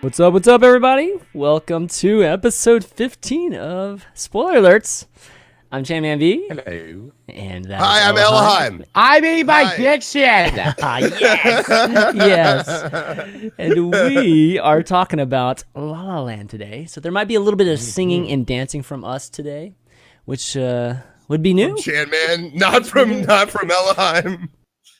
What's up, everybody? Welcome to episode 15 of Spoiler Alerts. I'm ChanManV. Hello. And hi, I'm Ellohime. I'm EatMyDiction1. Yes. And we are talking about La La Land today. So there might be a little bit of singing and dancing from us today, which would be new. From ChanMan, not from Ellohime.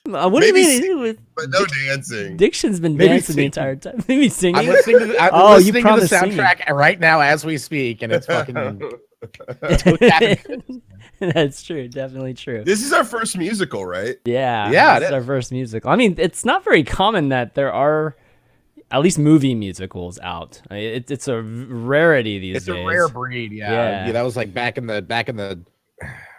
What do you mean? But no dancing. Diction's been dancing the entire time. Maybe singing. I'm listening to the, listening to the soundtrack right now as we speak, and it's fucking. That's true. Definitely true. This is our first musical, right? Yeah. This is our first musical. I mean, it's not very common that there are at least movie musicals out. I mean, it's a rarity these days. It's a rare breed. Yeah. That was like back in the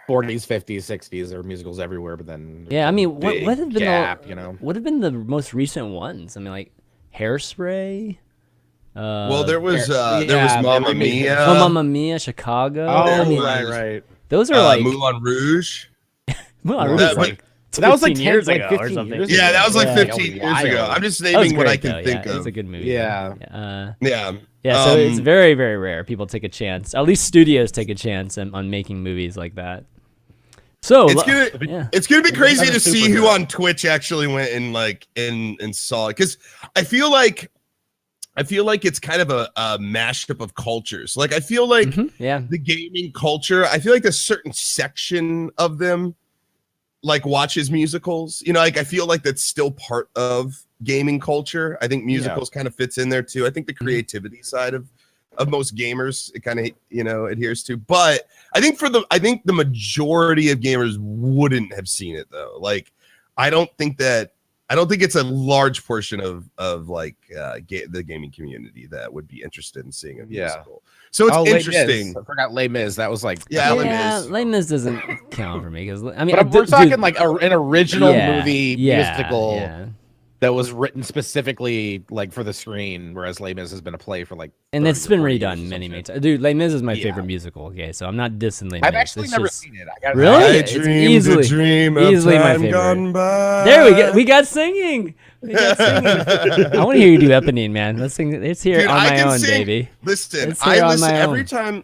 40s, 50s, 60s. There were musicals everywhere, but then I mean, what have been gap, what have been the most recent ones? I mean, like Hairspray. Well, there was Mamma Mia. Mamma Mia, Chicago. Oh, right. Those are like Moulin Rouge. Moulin Rouge. That was like 10 years ago 15 or something. years Yeah, that was like 15 that was years ago. wild. I'm just naming what I can think It's of. a good movie. Yeah. So it's very, very rare. People take a chance. At least studios take a chance on making movies like that. So it's gonna be crazy to see who on Twitch actually went and saw it, because I feel like it's kind of a mashup of cultures. Like I feel like the gaming culture, I feel like a certain section of them like watches musicals. You know, like I feel like that's still part of gaming culture. I think musicals kind of fits in there too. I think the creativity side of most gamers it kind of adheres to, but I think the majority of gamers wouldn't have seen it though. Like I don't think it's a large portion of the gaming community that would be interested in seeing a musical. So it's interesting. I forgot Les Mis. That was like Les Mis doesn't count for me because I mean, but we're talking like an original movie musical that was written specifically like for the screen, whereas Les Mis has been a play for like. And it's been redone many times. Dude, Les Mis is my favorite musical. Okay, so I'm not dissing Les Mis. I've actually never seen it. Really? I dreamed a dream of easily my time favorite. gone by. There we go. We got singing. I want to hear you do Eponine, man. Let's sing. Let's hear it on my own, baby. Listen, I listen every time.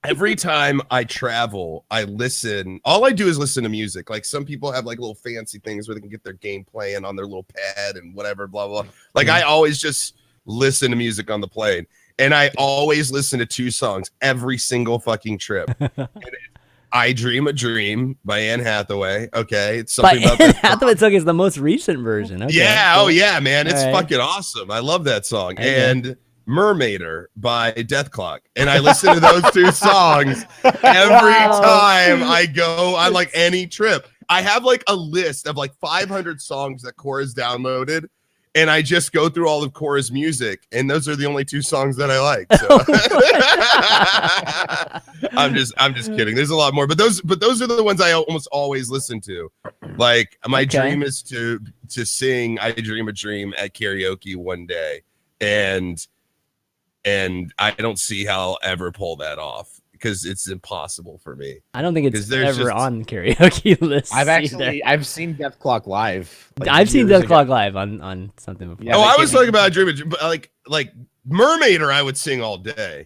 Every time I travel, I listen. All I do is listen to music. Like some people have like little fancy things where they can get their game playing on their little pad and whatever, blah, blah. Like I always just listen to music on the plane. And I always listen to two songs every single fucking trip. And it's I Dream a Dream by Anne Hathaway. Okay. It's something about Anne Hathaway's song is the most recent version. Okay, yeah. cool. Oh, yeah, man. It's fucking awesome. I love that song. And Mermaider by Death Clock, and I listen to those two songs every time I go on like any trip. I have like a list of like 500 songs that Cora's downloaded, and I just go through all of Cora's music, and those are the only two songs that I like. So. I'm just kidding. There's a lot more, but those are the ones I almost always listen to. Like my dream is to sing I Dream a Dream at karaoke one day, and I don't see how I'll ever pull that off because it's impossible for me. I don't think it's ever on karaoke lists. I've seen Death Clock live. I've seen Death Clock live on something before. Yeah, I was talking about Dream, but like Mermaider, I would sing all day.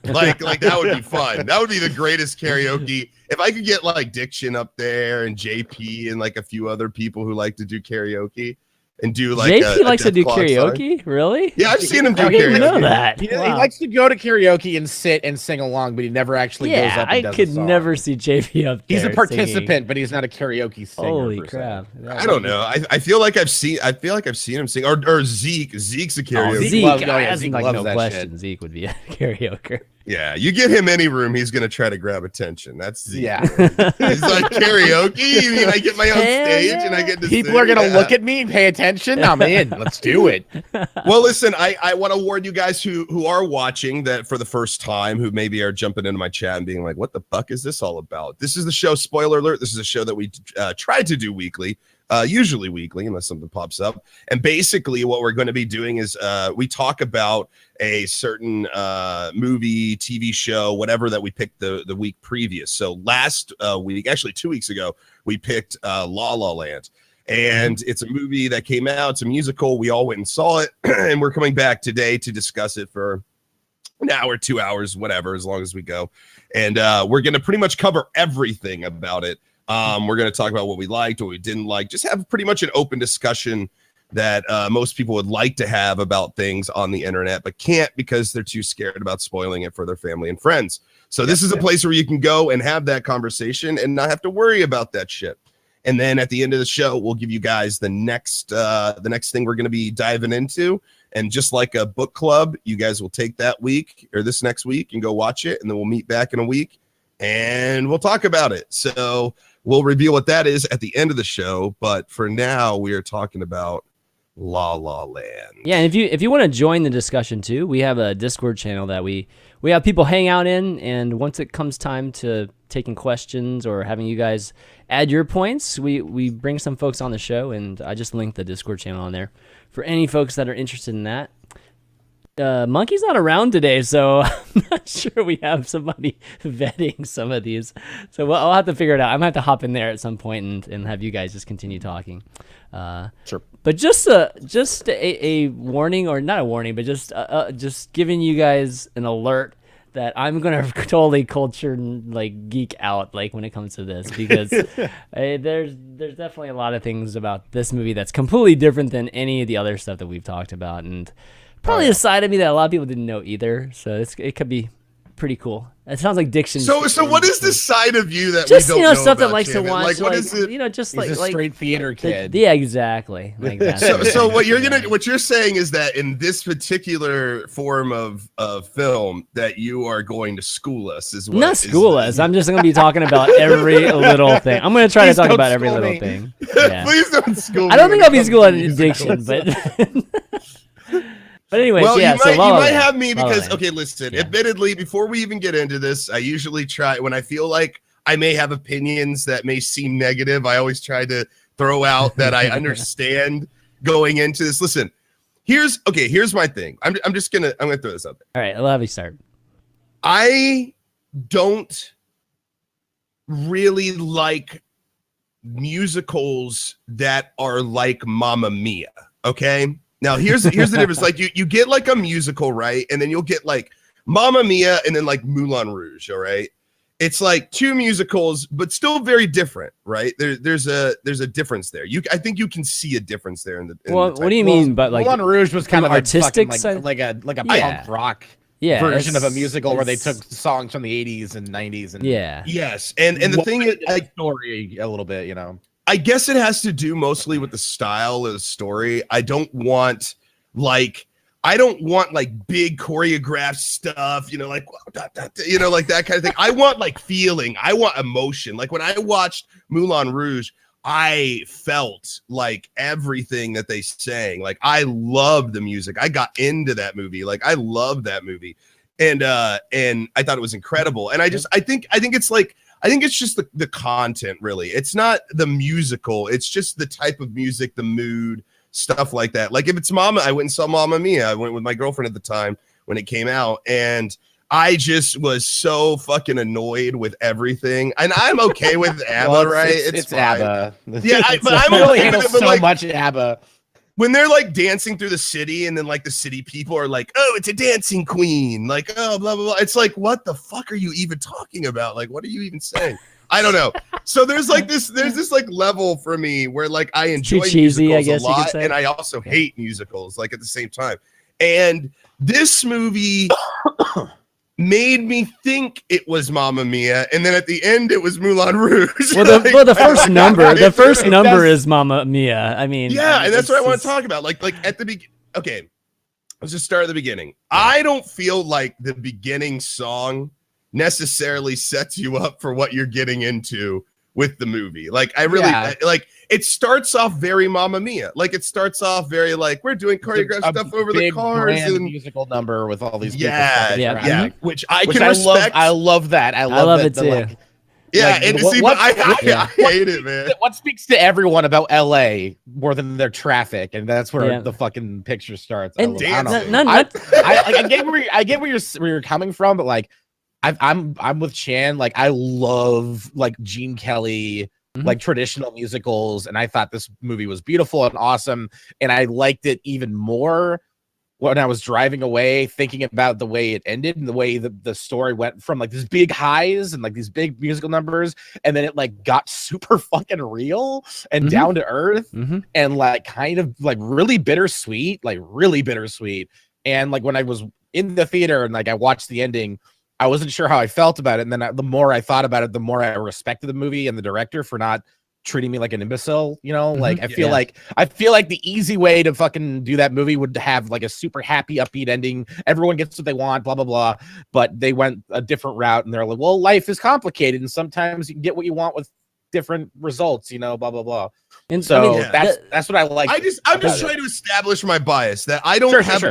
like that would be fun. That would be the greatest karaoke. If I could get like Diction up there and JP and like a few other people who like to do karaoke. And do like JP likes to do karaoke, really? Yeah, I've seen him do karaoke. I didn't know that. He likes to go to karaoke and sit and sing along, but he never actually goes up and does I could never see JP up there. He's a participant, singing. but he's not a karaoke singer. Holy crap! I don't know. I feel like I've seen him sing, or Zeke. Zeke's a karaoke. Zeke like no question. Shit. Zeke would be a karaoke. Yeah, you get him any room, he's gonna try to grab attention. That's Zeke. Yeah. He's like karaoke. You mean I get my own stage and I get to people sing? Are gonna look at me and pay attention? I'm in. Let's do it. Well, listen, I want to warn you guys who are watching that for the first time, who maybe are jumping into my chat and being like, "What the fuck is this all about?" This is the show. Spoiler alert! This is a show that we try to do weekly. Usually weekly, unless something pops up. And basically what we're going to be doing is we talk about a certain movie, TV show, whatever that we picked the week previous. So last week, actually 2 weeks ago, we picked La La Land. And it's a movie that came out. It's a musical. We all went and saw it. And we're coming back today to discuss it for an hour, 2 hours, whatever, as long as we go. And we're going to pretty much cover everything about it. We're going to talk about what we liked, what we didn't like, just have pretty much an open discussion that most people would like to have about things on the internet, but can't because they're too scared about spoiling it for their family and friends. So this is a place where you can go and have that conversation and not have to worry about that shit. And then at the end of the show, we'll give you guys the next thing we're going to be diving into. And just like a book club, you guys will take that week or this next week and go watch it. And then we'll meet back in a week and we'll talk about it. So we'll reveal what that is at the end of the show. But for now, we are talking about La La Land. Yeah, and if you want to join the discussion too, we have a Discord channel that we have people hang out in, and once it comes time to taking questions or having you guys add your points, we bring some folks on the show, and I just linked the Discord channel on there for any folks that are interested in that. Monkey's not around today, so I'm not sure we have somebody vetting some of these. So I'll have to figure it out. I'm going to have to hop in there at some point and have you guys just continue talking. Sure. But just a warning, or not a warning, but just giving you guys an alert that I'm gonna totally culture like geek out like when it comes to this, because there's definitely a lot of things about this movie that's completely different than any of the other stuff that we've talked about, and probably a side of me that a lot of people didn't know either. So it could be pretty cool. It sounds like Diction. So what is the side of you that just we don't know stuff about, that likes Shannon? to watch, what is it? just He's a straight theater kid. Yeah, exactly. Like that. So what you're saying is that in this particular form of film that you are going to school us is what not school us. I'm just gonna be talking about every little thing. I'm gonna try to talk about every little thing. Yeah. Please don't school me. I don't think I'll be schooled on addiction, but but anyways, well, yeah. you might have me because okay, listen. Yeah. Admittedly, before we even get into this, I usually try when I feel like I may have opinions that may seem negative. I always try to throw out that I understand going into this. Listen, here's my thing. I'm gonna throw this out there. All right, I'll have you start. I don't really like musicals that are like Mamma Mia. Okay. Now here's the difference. Like you get like a musical, right? And then you'll get like Mamma Mia and then like Moulin Rouge. All right. It's like two musicals, but still very different, right? There's a difference there. I think you can see a difference there in the. What do you mean? But like Moulin Rouge was kind of artistic like a punk rock version of a musical where they took songs from the 80s and 90s and yes, and the thing is, story a little bit, you know. I guess it has to do mostly with the style of the story. I don't want like big choreographed stuff, you know, like like that kind of thing. I want like feeling. I want emotion. Like when I watched Moulin Rouge, I felt like everything that they sang. Like I loved the music. I got into that movie. Like I loved that movie, and I thought it was incredible. And I think it's just the content, really. It's not the musical. It's just the type of music, the mood, stuff like that. Like if it's I went and saw Mamma Mia. I went with my girlfriend at the time when it came out, and I just was so fucking annoyed with everything. And I'm okay with ABBA, right? It's ABBA. Yeah, but I'm really okay with it, so much ABBA. When they're like dancing through the city and then like the city people are like, oh, it's a dancing queen. Like, oh, blah, blah, blah. It's like, what the fuck are you even talking about? Like, what are you even saying? I don't know. So there's this like level for me where like I enjoy cheesy, musicals I guess a lot, you could say. and I also hate musicals like at the same time. And this movie made me think it was Mamma Mia, and then at the end it was Moulin Rouge. Well, the first number is Mamma Mia. I mean, yeah, and that's what I want to talk about. Like at the beginning. Okay, let's just start at the beginning. I don't feel like the beginning song necessarily sets you up for what you're getting into with the movie. Like I really like it starts off very Mamma Mia. Like it starts off very like we're doing choreographed stuff over the cars and musical number with all these which I can respect. I love that. I love it too. Like, yeah, and see, but I hate it, man. What speaks to everyone about LA more than their traffic, and that's where the fucking picture starts. And I get where you're coming from, but like I'm with Chan. Like I love like Gene Kelly like traditional musicals, and I thought this movie was beautiful and awesome, and I liked it even more when I was driving away, thinking about the way it ended and the way the story went from like these big highs and like these big musical numbers, and then it like got super fucking real and down to earth and like kind of like really bittersweet. And like when I was in the theater and like I watched the ending, I wasn't sure how I felt about it. And then the more I thought about it, the more I respected the movie and the director for not treating me like an imbecile, you know. Like I feel like the easy way to fucking do that movie would have like a super happy upbeat ending, everyone gets what they want, blah blah blah, but they went a different route and they're like, well, life is complicated and sometimes you can get what you want with different results, you know, blah blah blah. And so I mean, that's what I like. I'm just trying to establish my bias that I don't have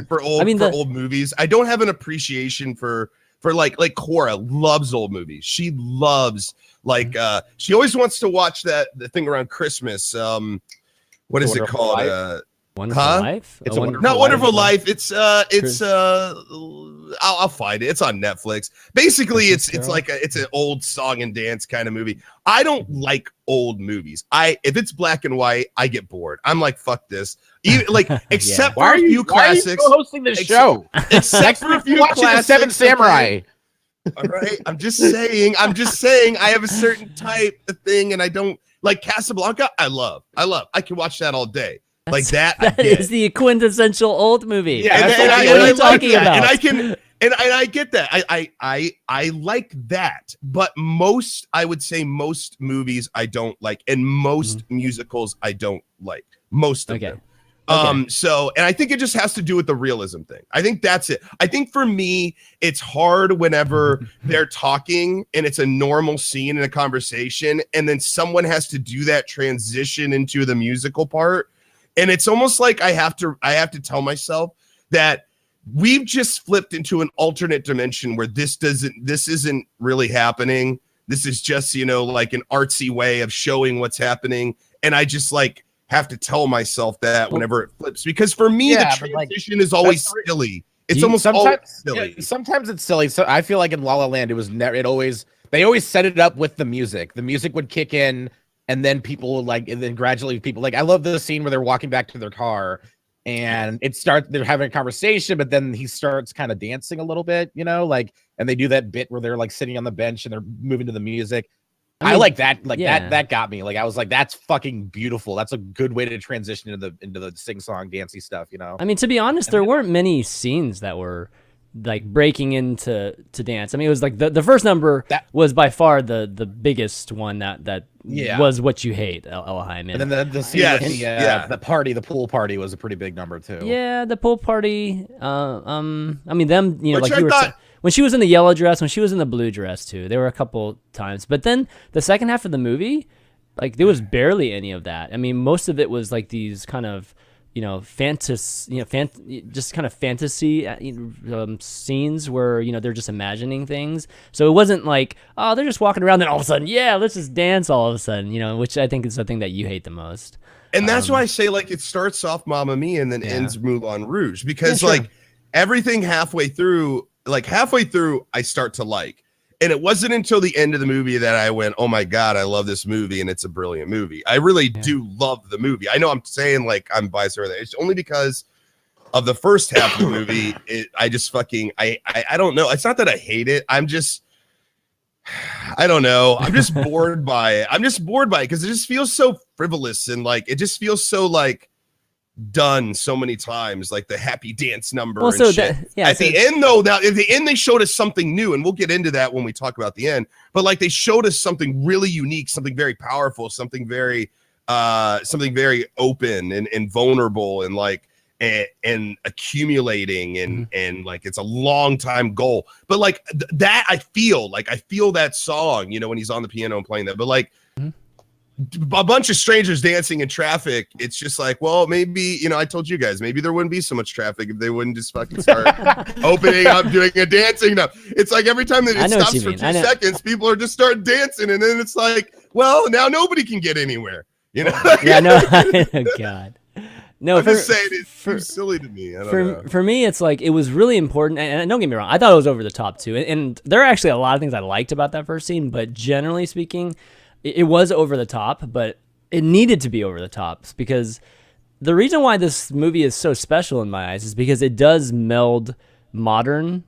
for old movies. I don't have an appreciation for like Cora loves old movies. She loves like she always wants to watch the thing around Christmas. What is it called? Wonderful Life? It's Wonderful Life. It's I'll find it. It's on Netflix. Basically, it's an old song and dance kind of movie. I don't like old movies. If it's black and white, I get bored. I'm like, fuck this. Even like except for a few classics. Why are you hosting the show? Except for a few classics. Seven Samurai. All right. I'm just saying I have a certain type of thing, and I don't like Casablanca. I love. I can watch that all day. Like that is the quintessential old movie. Yeah, what are you talking about? And I can and I get that. I like that, but I would say most movies I don't like, and most musicals I don't like. Most of them. So, and I think it just has to do with the realism thing. I think that's it. I think for me, it's hard whenever they're talking and it's a normal scene in a conversation, and then someone has to do that transition into the musical part. And it's almost like I have to tell myself that we've just flipped into an alternate dimension where this isn't really happening. This is just, like an artsy way of showing what's happening. And I just like have to tell myself that whenever it flips, because for me, the transition is always silly. It's almost always silly. Yeah, sometimes it's silly. So I feel like in La La Land, they always set it up with the music. The music would kick in. And then gradually people I love the scene where they're walking back to their car and they're having a conversation, but then he starts kind of dancing a little bit, and they do that bit where they're like sitting on the bench and they're moving to the music. I like that. That got me. Like, I was like, that's fucking beautiful. That's a good way to transition into the sing-song dancey stuff, I mean, to be honest, there weren't many scenes that were like breaking into dance. I mean, it was like the first number was by far the biggest one that was What You Hate, Ellohime. And then the scene with the pool party was a pretty big number too. Yeah, the pool party. I mean, them, when she was in the yellow dress, when she was in the blue dress too, there were a couple times. But then the second half of the movie, like there was barely any of that. I mean, most of it was like these kind of fantasy scenes where they're just imagining things. So it wasn't like, oh, they're just walking around and all of a sudden, let's just dance all of a sudden, which I think is the thing that you hate the most. And that's why I say like it starts off Mamma Mia and then ends Moulin Rouge, because like everything halfway through I start to like. And it wasn't until the end of the movie that I went, oh my God, I love this movie and it's a brilliant movie. I really do love the movie. I know I'm saying like I'm biased over there. It's only because of the first half of the movie. I don't know. It's not that I hate it. I don't know. I'm just bored by it. Because it just feels so frivolous and like it just feels so like done so many times, like the happy dance number. Well, at the end they showed us something new, and we'll get into that when we talk about the end. But like they showed us something really unique, something very powerful, something very open and vulnerable, and like and accumulating and like it's a long time goal. But like that, I feel that song, when he's on the piano and playing that. But like a bunch of strangers dancing in traffic, it's just like, well, maybe, I told you guys, maybe there wouldn't be so much traffic if they wouldn't just fucking start opening up, doing a dancing. No, it's like every time that it stops for 2 seconds, people are just starting dancing, and then it's like, well, now nobody can get anywhere, Yeah, no, God. No, I'm just saying it's too silly to me. I don't know. For me, it's like it was really important, and don't get me wrong, I thought it was over the top too. And there are actually a lot of things I liked about that first scene, but generally speaking, it was over the top, but it needed to be over the top because the reason why this movie is so special in my eyes is because it does meld modern,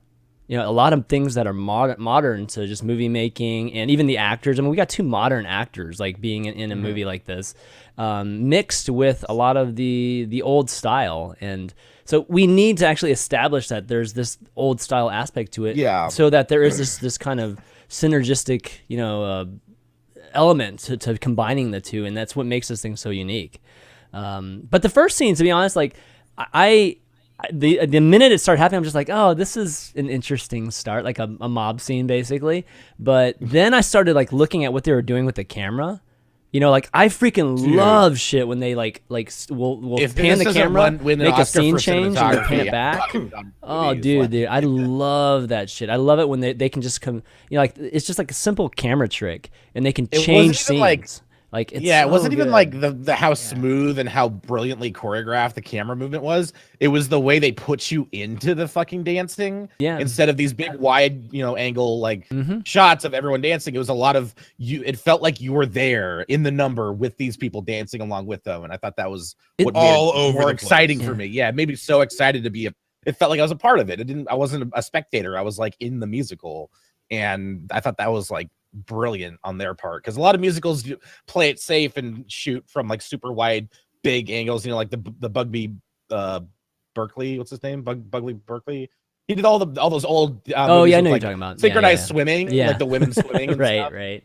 a lot of things that are modern to just movie making, and even the actors. I mean, we got two modern actors like being in a movie like this, mixed with a lot of the old style. And so we need to actually establish that there's this old style aspect to it, so that there is this kind of synergistic, element to combining the two, and that's what makes this thing so unique. But the first scene, to be honest, like the minute it started happening, I'm just like, oh, this is an interesting start, like a mob scene basically. But then I started like looking at what they were doing with the camera. Like I freaking love shit when they like we'll pan the camera, make a scene change, and then pan it back. Oh, dude, I love that shit. I love it when they can just come, like it's just like a simple camera trick, and they can change scenes. It wasn't even good. like the how smooth and how brilliantly choreographed the camera movement was. It was the way they put you into the fucking dancing. Yeah. Instead of these big wide, angle shots of everyone dancing, it was a lot of you. It felt like you were there in the number with these people dancing along with them, and I thought that was what made it more exciting for me. Yeah, it made me so excited to be it felt like I was a part of it. I wasn't a spectator. I was like in the musical, and I thought that was like brilliant on their part, because a lot of musicals play it safe and shoot from like super wide big angles, like the Bugby Berkeley, what's his name, Bugley Berkeley, he did all those old I know you're talking about synchronized swimming, like the women swimming and right stuff. Right.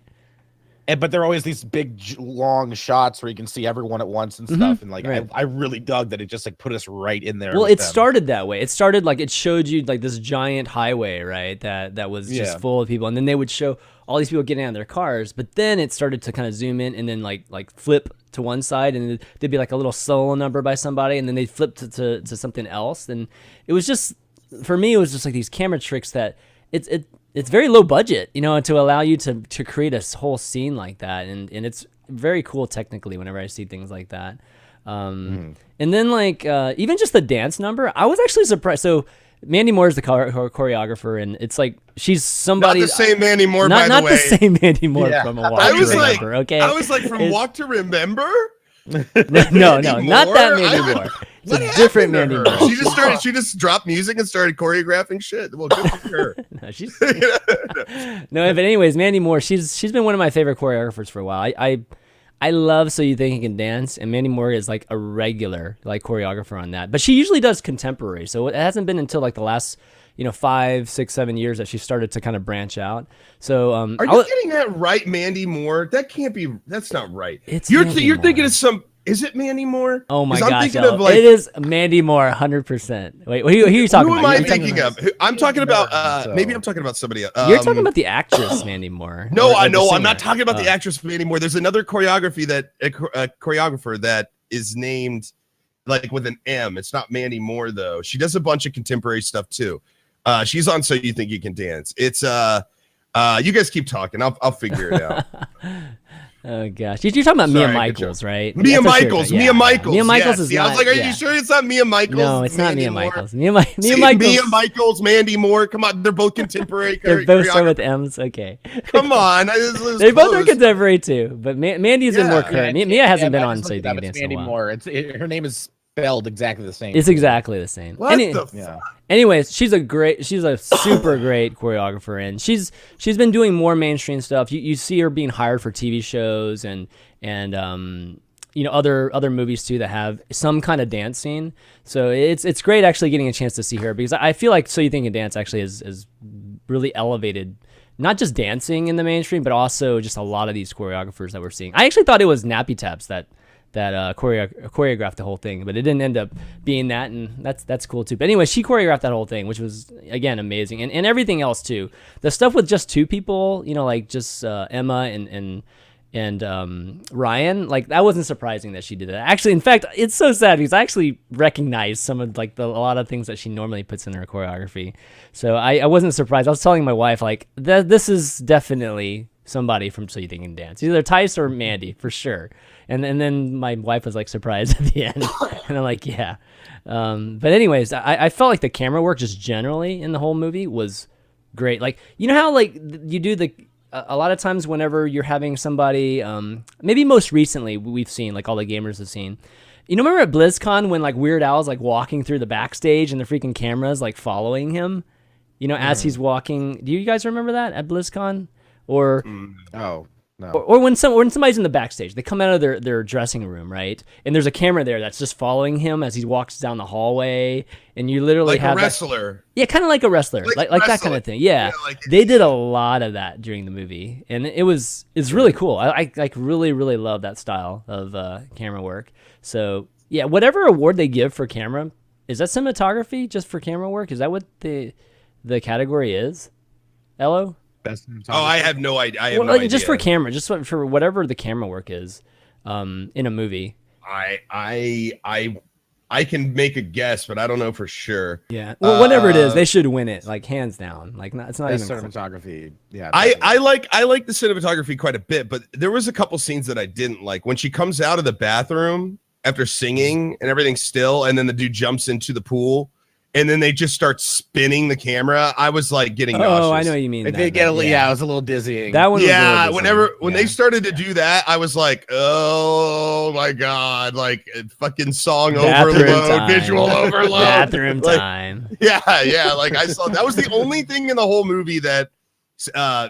But there are always these big long shots where you can see everyone at once and stuff, and like I really dug that it just like put us right in there. Well, it started that way. It started like it showed you like this giant highway, right? That was just full of people, and then they would show all these people getting out of their cars. But then it started to kind of zoom in and then like flip to one side, and there'd be like a little solo number by somebody, and then they'd flip to something else. And it was just, for me, it was just like these camera tricks that it's very low budget, to allow you to create a whole scene like that, and it's very cool technically whenever I see things like that. And then like even just the dance number, I was actually surprised. So Mandy Moore is the choreographer, and it's like she's somebody. Not the same Mandy Moore, by the way. Not the same Mandy Moore from a Walk to Remember. Okay, I was like, from Walk to Remember. No, not that Mandy Moore. It's a different Mandy Moore. She just dropped music and started choreographing shit. Well, good for her. No, but anyways, Mandy Moore, she's been one of my favorite choreographers for a while. I love So You Think You Can Dance, and Mandy Moore is like a regular like choreographer on that. But she usually does contemporary, so it hasn't been until like the last 5, 6, 7 years that she started to kind of branch out. So are you getting that right, Mandy Moore? That can't be. That's not right. You're thinking of some. Is it Mandy Moore? Oh my gosh, it is Mandy Moore, 100%. Wait, who are you talking about? Who am I thinking of? I'm talking about. Maybe I'm talking about somebody else. You're talking about the actress Mandy Moore. No, I know. I'm not talking about the actress Mandy Moore. There's another choreographer that is named like with an M. It's not Mandy Moore though. She does a bunch of contemporary stuff too. She's on So You Think You Can Dance. It's you guys keep talking. I'll figure it out. Oh gosh, you're talking about Mia Michaels, right? Mia Michaels. Mia Michaels is not. I was like, are you sure it's not Mia Michaels? No, it's not Mia Michaels. Mia Michaels, Mandy Moore. Come on, they're both contemporary. They're both start with M's. Okay. Come on, they both are contemporary too, but Mandy's been more current. Mia hasn't been on So You Think You Can Dance in a while. Moore. Her name is spelled exactly the same. It's exactly the same. What the fuck? Anyways, she's a super great choreographer, and she's been doing more mainstream stuff. You see her being hired for TV shows and other movies too that have some kind of dance scene. So it's great actually getting a chance to see her, because I feel like So You Think You Can Dance actually is really elevated not just dancing in the mainstream, but also just a lot of these choreographers that we're seeing. I actually thought it was Nappy Taps that choreographed the whole thing, but it didn't end up being that, and that's cool too. But anyway, she choreographed that whole thing, which was again amazing, and everything else too. The stuff with just two people, like just Emma and Ryan, like that wasn't surprising that she did that. Actually, in fact, it's so sad because I actually recognized some of like a lot of things that she normally puts in her choreography. So I wasn't surprised. I was telling my wife like this is definitely somebody from So You Think You Can Dance, either Tice or Mandy for sure. And then my wife was like surprised at the end, and I'm like, yeah. But anyways, I felt like the camera work just generally in the whole movie was great. Like, you know how like you do a lot of times whenever you're having somebody, maybe most recently we've seen, like all the gamers have seen, you know, remember at BlizzCon when like Weird Al's like walking through the backstage and the freaking cameras like following him, you know, as he's walking. Do you guys remember that at BlizzCon? Or Oh. No. Or when somebody's in the backstage, they come out of their dressing room, right? And there's a camera there that's just following him as he walks down the hallway, and you literally like have a wrestler. Yeah, kind of like a wrestler, like that kind of thing. Yeah, they did a lot of that during the movie, and it's really cool. I like really love that style of camera work. So yeah, whatever award they give for camera, is that cinematography just for camera work? Is that what the category is? Ello? Oh, I have no idea. I have Well, no like, idea. just for camera, just for whatever the camera work is, in a movie. I can make a guess, but I don't know for sure. Yeah. Well, whatever it is, they should win it, like hands down. Like it's not Best even cinematography. Yeah. I like the cinematography quite a bit, but there was a couple scenes that I didn't like. When she comes out of the bathroom after singing and everything's still, and then the dude jumps into the pool, and then they just start spinning the camera. I was like getting nauseous. Oh, I know what you mean. It did get a little, yeah, it was a little dizzying. That one. Yeah, was when they started to do that, I was like, oh my god, like fucking song Bathroom overload, time. visual overload, Bathroom like, time. Yeah, like I saw that was the only thing in the whole movie that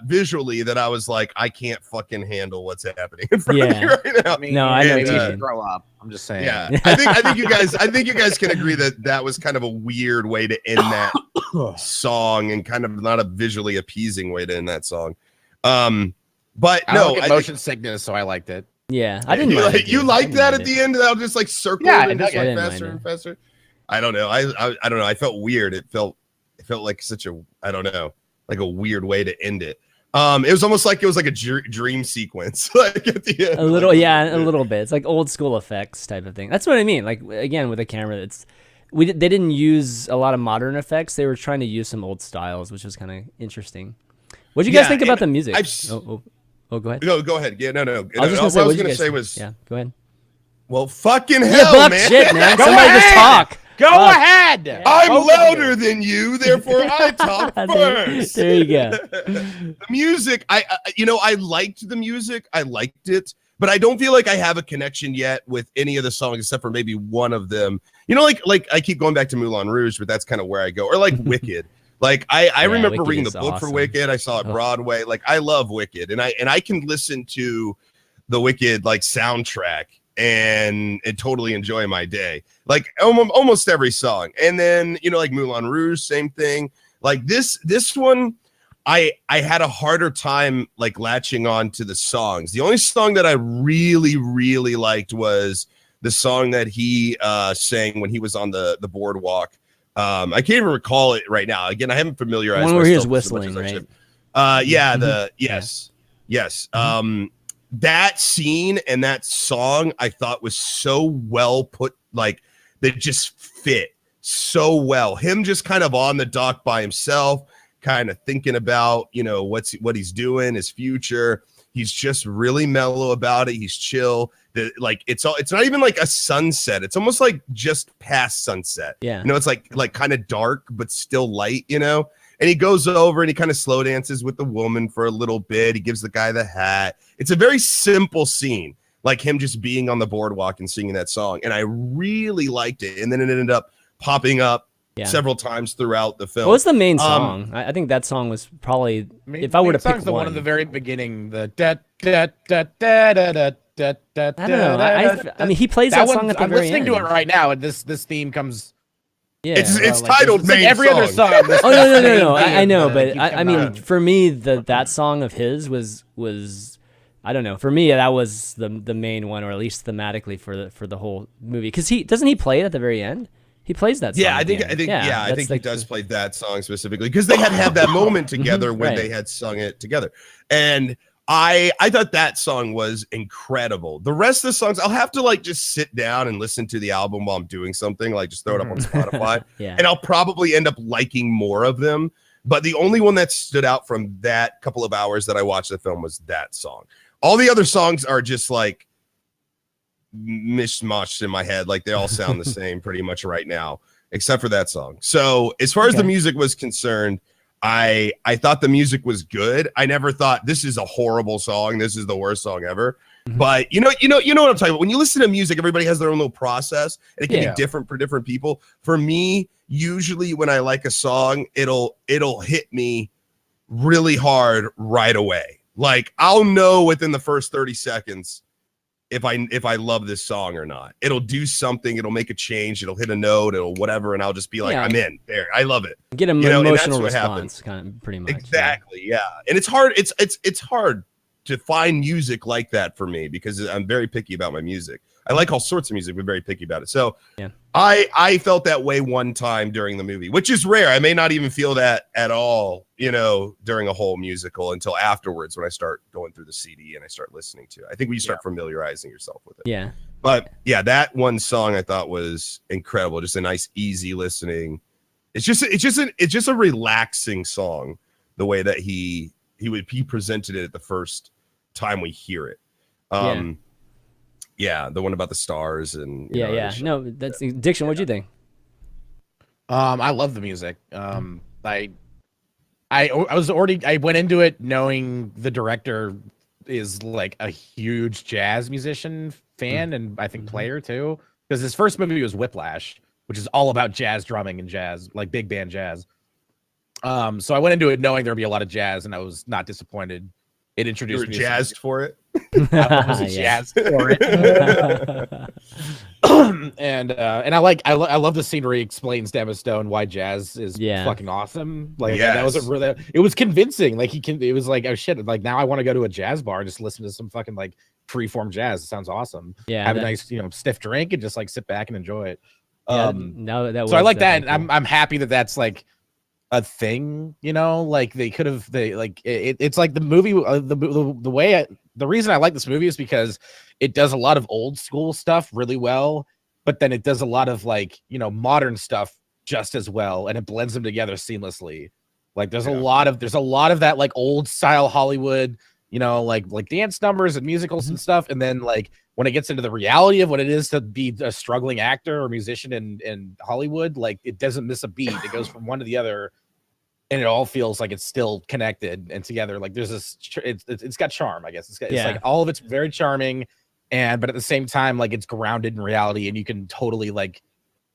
visually that I was like, I can't fucking handle what's happening in front of me right now. I mean, No, I know maybe what you you should mean. grow up. I'm just saying. Yeah, I think you guys can agree that was kind of a weird way to end that song, and kind of not a visually appeasing way to end that song. But I no, don't get I motion sickness, so I liked it. Yeah, I didn't. Mind you it. like that I at the end? That'll just like circle Yeah, and just I like didn't faster mind and faster. I don't know. I don't know. I felt weird. It felt like such a, I don't know, like a weird way to end it. It was almost like it was like a dream sequence, like at the end. A little, yeah, a little bit. It's like old school effects type of thing. That's what I mean. Like again, with a camera, they didn't use a lot of modern effects. They were trying to use some old styles, which was kind of interesting. What do you guys think about the music? Oh, go ahead. No, go ahead. Yeah, no. I was just What I was gonna gonna say, say was, yeah, go ahead. well, fucking hell, Yeah, Buck, man. shit, man. Go Somebody just ahead. talk. Go Buck. ahead. I'm Both of louder you. than you, therefore I talk first. There you go. The music, I liked the music. I liked it, but I don't feel like I have a connection yet with any of the songs except for maybe one of them. You know, like I keep going back to Moulin Rouge, but that's kind of where I go. Or like Wicked. Like I remember Wicked reading the is book for awesome. Wicked. I saw it Broadway. Like I love Wicked, and I can listen to the Wicked like soundtrack and totally enjoy my day. Like almost every song. And then, you know, like Moulin Rouge, same thing. Like this one, I had a harder time like latching on to the songs. The only song that I really liked was the song that he sang when he was on the boardwalk. I can't even recall it right now. Again, I haven't familiarized One where he was myself as much whistling, as I right? should. Yes. That scene and that song I thought was so well put, like that just fit so well. Him just kind of on the dock by himself, kind of thinking about, you know, what he's doing, his future. He's just really mellow about it. He's chill. Like it's not even like a sunset. It's almost like just past sunset. Yeah. You know, it's like kind of dark but still light, you know? And he goes over and he kind of slow dances with the woman for a little bit. He gives the guy the hat. It's a very simple scene, like him just being on the boardwalk and singing that song. And I really liked it. And then it ended up popping up several times throughout the film. What was the main song? I think that song was probably, if I were to pick the one one at the very beginning, the da da da da da da da da. I don't know. I mean, he plays that song at the I'm very listening end. to it right now, and this theme comes. Yeah. It's like, titled it's like main every other song. This- Oh this no! main I know, theme, but keeps I coming mean, out. for me, that song of his was I don't know. For me, that was the main one, or at least thematically for the whole movie. Because doesn't he play it at the very end? He plays that song. Yeah, I at the think end. I think he like does play that song specifically because they had that moment together when Right. they had sung it together. And I thought that song was incredible. The rest of the songs, I'll have to like just sit down and listen to the album while I'm doing something, like just throw it up on Spotify. Yeah. And I'll probably end up liking more of them. But the only one that stood out from that couple of hours that I watched the film was that song. All the other songs are just like mishmashed in my head. Like they all sound the same pretty much right now, except for that song. So as far as the music was concerned, I thought the music was good. I never thought this is a horrible song. This is the worst song ever. But you know what I'm talking about. When you listen to music, everybody has their own little process, and it can be different for different people. For me, usually when I like a song, it'll hit me really hard right away. Like I'll know within the first 30 seconds if I love this song or not. It'll do something, it'll make a change, it'll hit a note, it'll whatever, and I'll just be like, I'm in there. I love it. Get an emotional response, kind of pretty much. Exactly, yeah. And it's hard, it's hard to find music like that for me because I'm very picky about my music. I like all sorts of music, but very picky about it. So I felt that way one time during the movie, which is rare. I may not even feel that at all, during a whole musical until afterwards when I start going through the CD and I start listening to it. I think when you start familiarizing yourself with it. Yeah. But yeah, that one song I thought was incredible. Just a nice, easy listening. It's just a relaxing song. The way that he presented it at the first time we hear it. Yeah, the one about the stars and no, that's Diction. What'd you think? I love the music. I went into it knowing the director is like a huge jazz musician fan and I think player too, because his first movie was Whiplash, which is all about jazz drumming and jazz, like big band jazz. So I went into it knowing there'd be a lot of jazz, and I was not disappointed. It introduced me jazzed for it. I was jazzed for it. And I love the scene where he explains to Emma Stone why jazz is fucking awesome. Like that was it was convincing. Like it was like, oh shit, like now I want to go to a jazz bar and just listen to some fucking like freeform jazz. It sounds awesome. Yeah, have a nice stiff drink and just like sit back and enjoy it. So I like that. Cool. I'm happy that that's like a thing, like they could have it's like the movie the reason I like this movie is because it does a lot of old school stuff really well, but then it does a lot of like modern stuff just as well, and it blends them together seamlessly. Like there's a lot of that like old style Hollywood, like dance numbers and musicals and stuff, and then like when it gets into the reality of what it is to be a struggling actor or musician in Hollywood, like it doesn't miss a beat. It goes from one to the other, and it all feels like it's still connected and together. Like there's this, it's got charm, I guess. It's like all of it's very charming, but at the same time, like it's grounded in reality, and you can totally like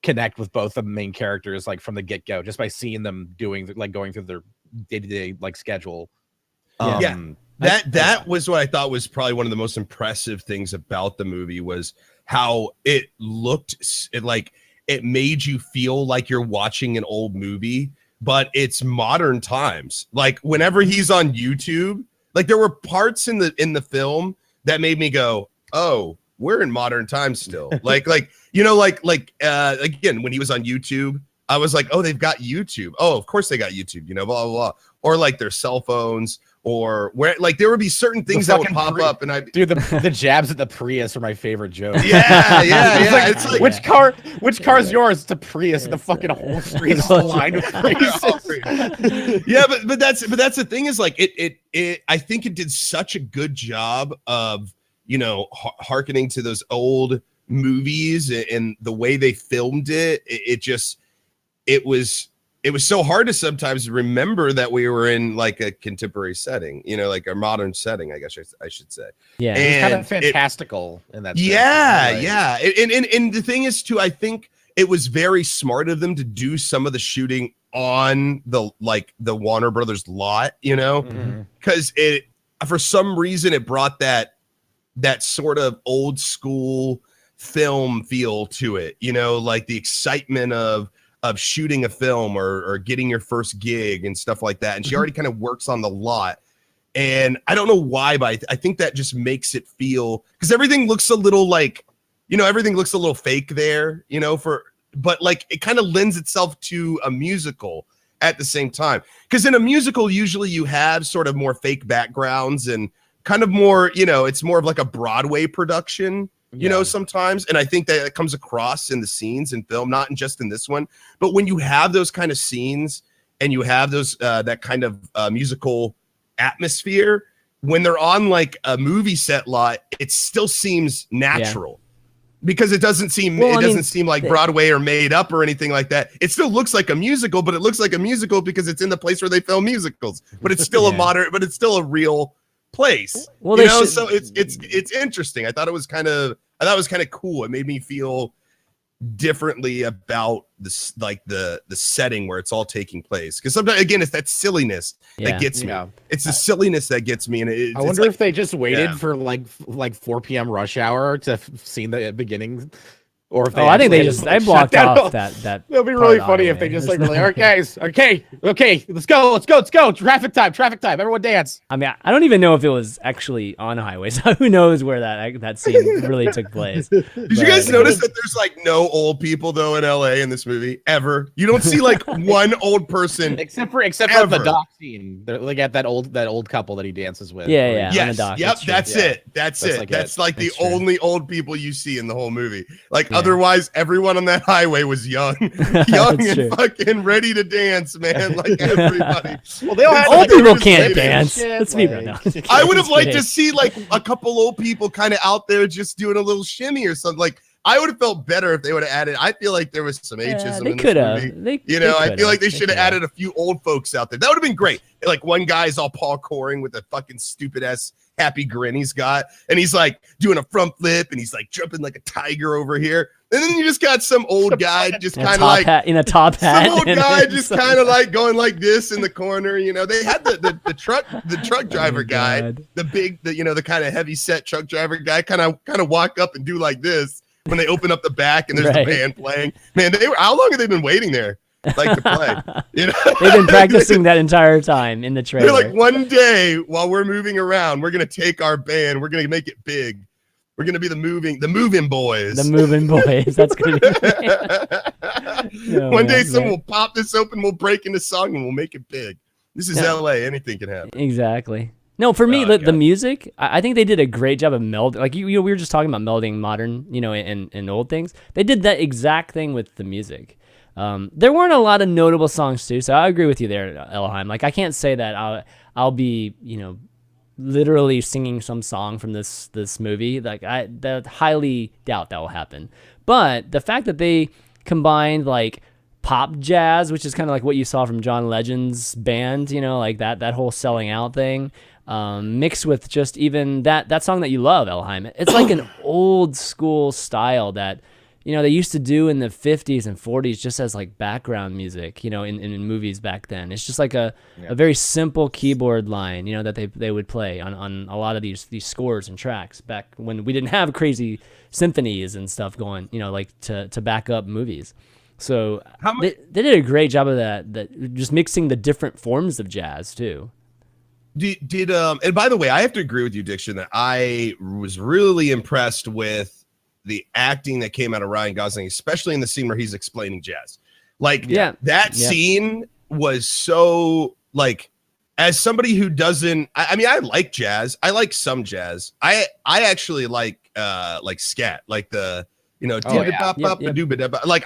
connect with both the main characters like from the get go just by seeing them going through their day-to-day like schedule. That was what I thought was probably one of the most impressive things about the movie was how it looked. It made you feel like you're watching an old movie, but it's modern times. Like whenever he's on YouTube, like there were parts in the film that made me go, "Oh, we're in modern times still." again, when he was on YouTube, I was like, "Oh, they've got YouTube. Oh, of course they got YouTube." Blah blah blah. Or like their cell phones. Or where like there would be certain things that would pop up, and the jabs at the Prius are my favorite joke. Yeah. It's like which car's yours? It's a Prius, and the fucking whole street is lined with Priuses. Yeah, but that's the thing is like it I think it did such a good job of hearkening to those old movies and the way they filmed it. It was so hard to sometimes remember that we were in like a contemporary setting, like a modern setting, I guess I should say. Yeah, and it's kind of fantastical in that sense. Yeah. And the thing is too, I think it was very smart of them to do some of the shooting on the Warner Brothers lot, because it for some reason it brought that sort of old school film feel to it, like the excitement of shooting a film or getting your first gig and stuff like that. And she already kind of works on the lot. And I don't know why, but I think that just makes it feel, because everything looks a little like, everything looks a little fake there, but like it kind of lends itself to a musical at the same time. Because in a musical, usually you have sort of more fake backgrounds and kind of more, it's more of like a Broadway production. Sometimes. And I think that it comes across in the scenes in film, not just in this one, but when you have those kind of scenes and you have those, that kind of musical atmosphere, when they're on like a movie set lot, it still seems natural. because it doesn't seem seem like Broadway or made up or anything like that. It still looks like a musical, but it looks like a musical because it's in the place where they film musicals. But it's still it's still a real place. Well, so it's interesting. I thought it was kind of cool. It made me feel differently about this, like the setting where it's all taking place, because sometimes again it's that silliness that gets me. It's the silliness that gets me, and I wonder if they just waited for like 4 p.m. rush hour to see the beginning, or if they I think they blocked off that it'll be really funny if they just like really okay, let's go, traffic time, everyone dance. I mean, I don't even know if it was actually on highways. Who knows where that scene really took place. Did you guys notice that there's like no old people though in LA in this movie ever? You don't see like one old person except for the dock scene. They're like at that old couple that he dances with. Yeah. Yes, on the dock. yep, that's it. That's like the only old people you see in the whole movie. Like otherwise, everyone on that highway was young and fucking ready to dance, man. Like everybody. Well, they all had old people can't dance. Let's be real. I would have liked to see like a couple old people kind of out there just doing a little shimmy or something. Like I would have felt better if they would have added. I feel like there was some ageism. They could have. I feel like they should have added a few old folks out there. That would have been great. Like one guy's all Paul Coring with a fucking stupid ass happy grin he's got, and he's like doing a front flip, and he's like jumping like a tiger over here. And then you just got some old guy just kind of like in a top hat. Some old guy just kind of like going like this in the corner. You know, they had the truck driver guy, the kind of heavy set truck driver guy, kind of walk up and do like this when they open up the back and there's the band playing. Man, how long have they been waiting there? Like to play, you know, they've been practicing that entire time in the trailer. They're like, one day while we're moving around, we're gonna take our band, we're gonna make it big. We're gonna be the moving boys. The moving boys. That's gonna be. One day, someone will pop this open, we'll break into song, and we'll make it big. This is LA. Anything can happen. Exactly. No, for me, the music, I think they did a great job of melding. Like we were just talking about melding modern, and old things. They did that exact thing with the music. There weren't a lot of notable songs too, so I agree with you there, Ellohime. Like I can't say that I'll be literally singing some song from this movie. Like I highly doubt that will happen. But the fact that they combined like pop jazz, which is kind of like what you saw from John Legend's band, like that whole selling out thing, mixed with just even that song that you love, Ellohime. It's like an old school style that they used to do in the 50s and 40s just as like background music, in movies back then. It's just like a very simple keyboard line, that they would play on a lot of these scores and tracks back when we didn't have crazy symphonies and stuff going, like to back up movies. So they did a great job of that just mixing the different forms of jazz too. And by the way, I have to agree with you, Diction, that I was really impressed with the acting that came out of Ryan Gosling, especially in the scene where he's explaining jazz. Like that scene was so like, as somebody who doesn't, I mean, I like jazz. I like some jazz. I actually like scat, like the, like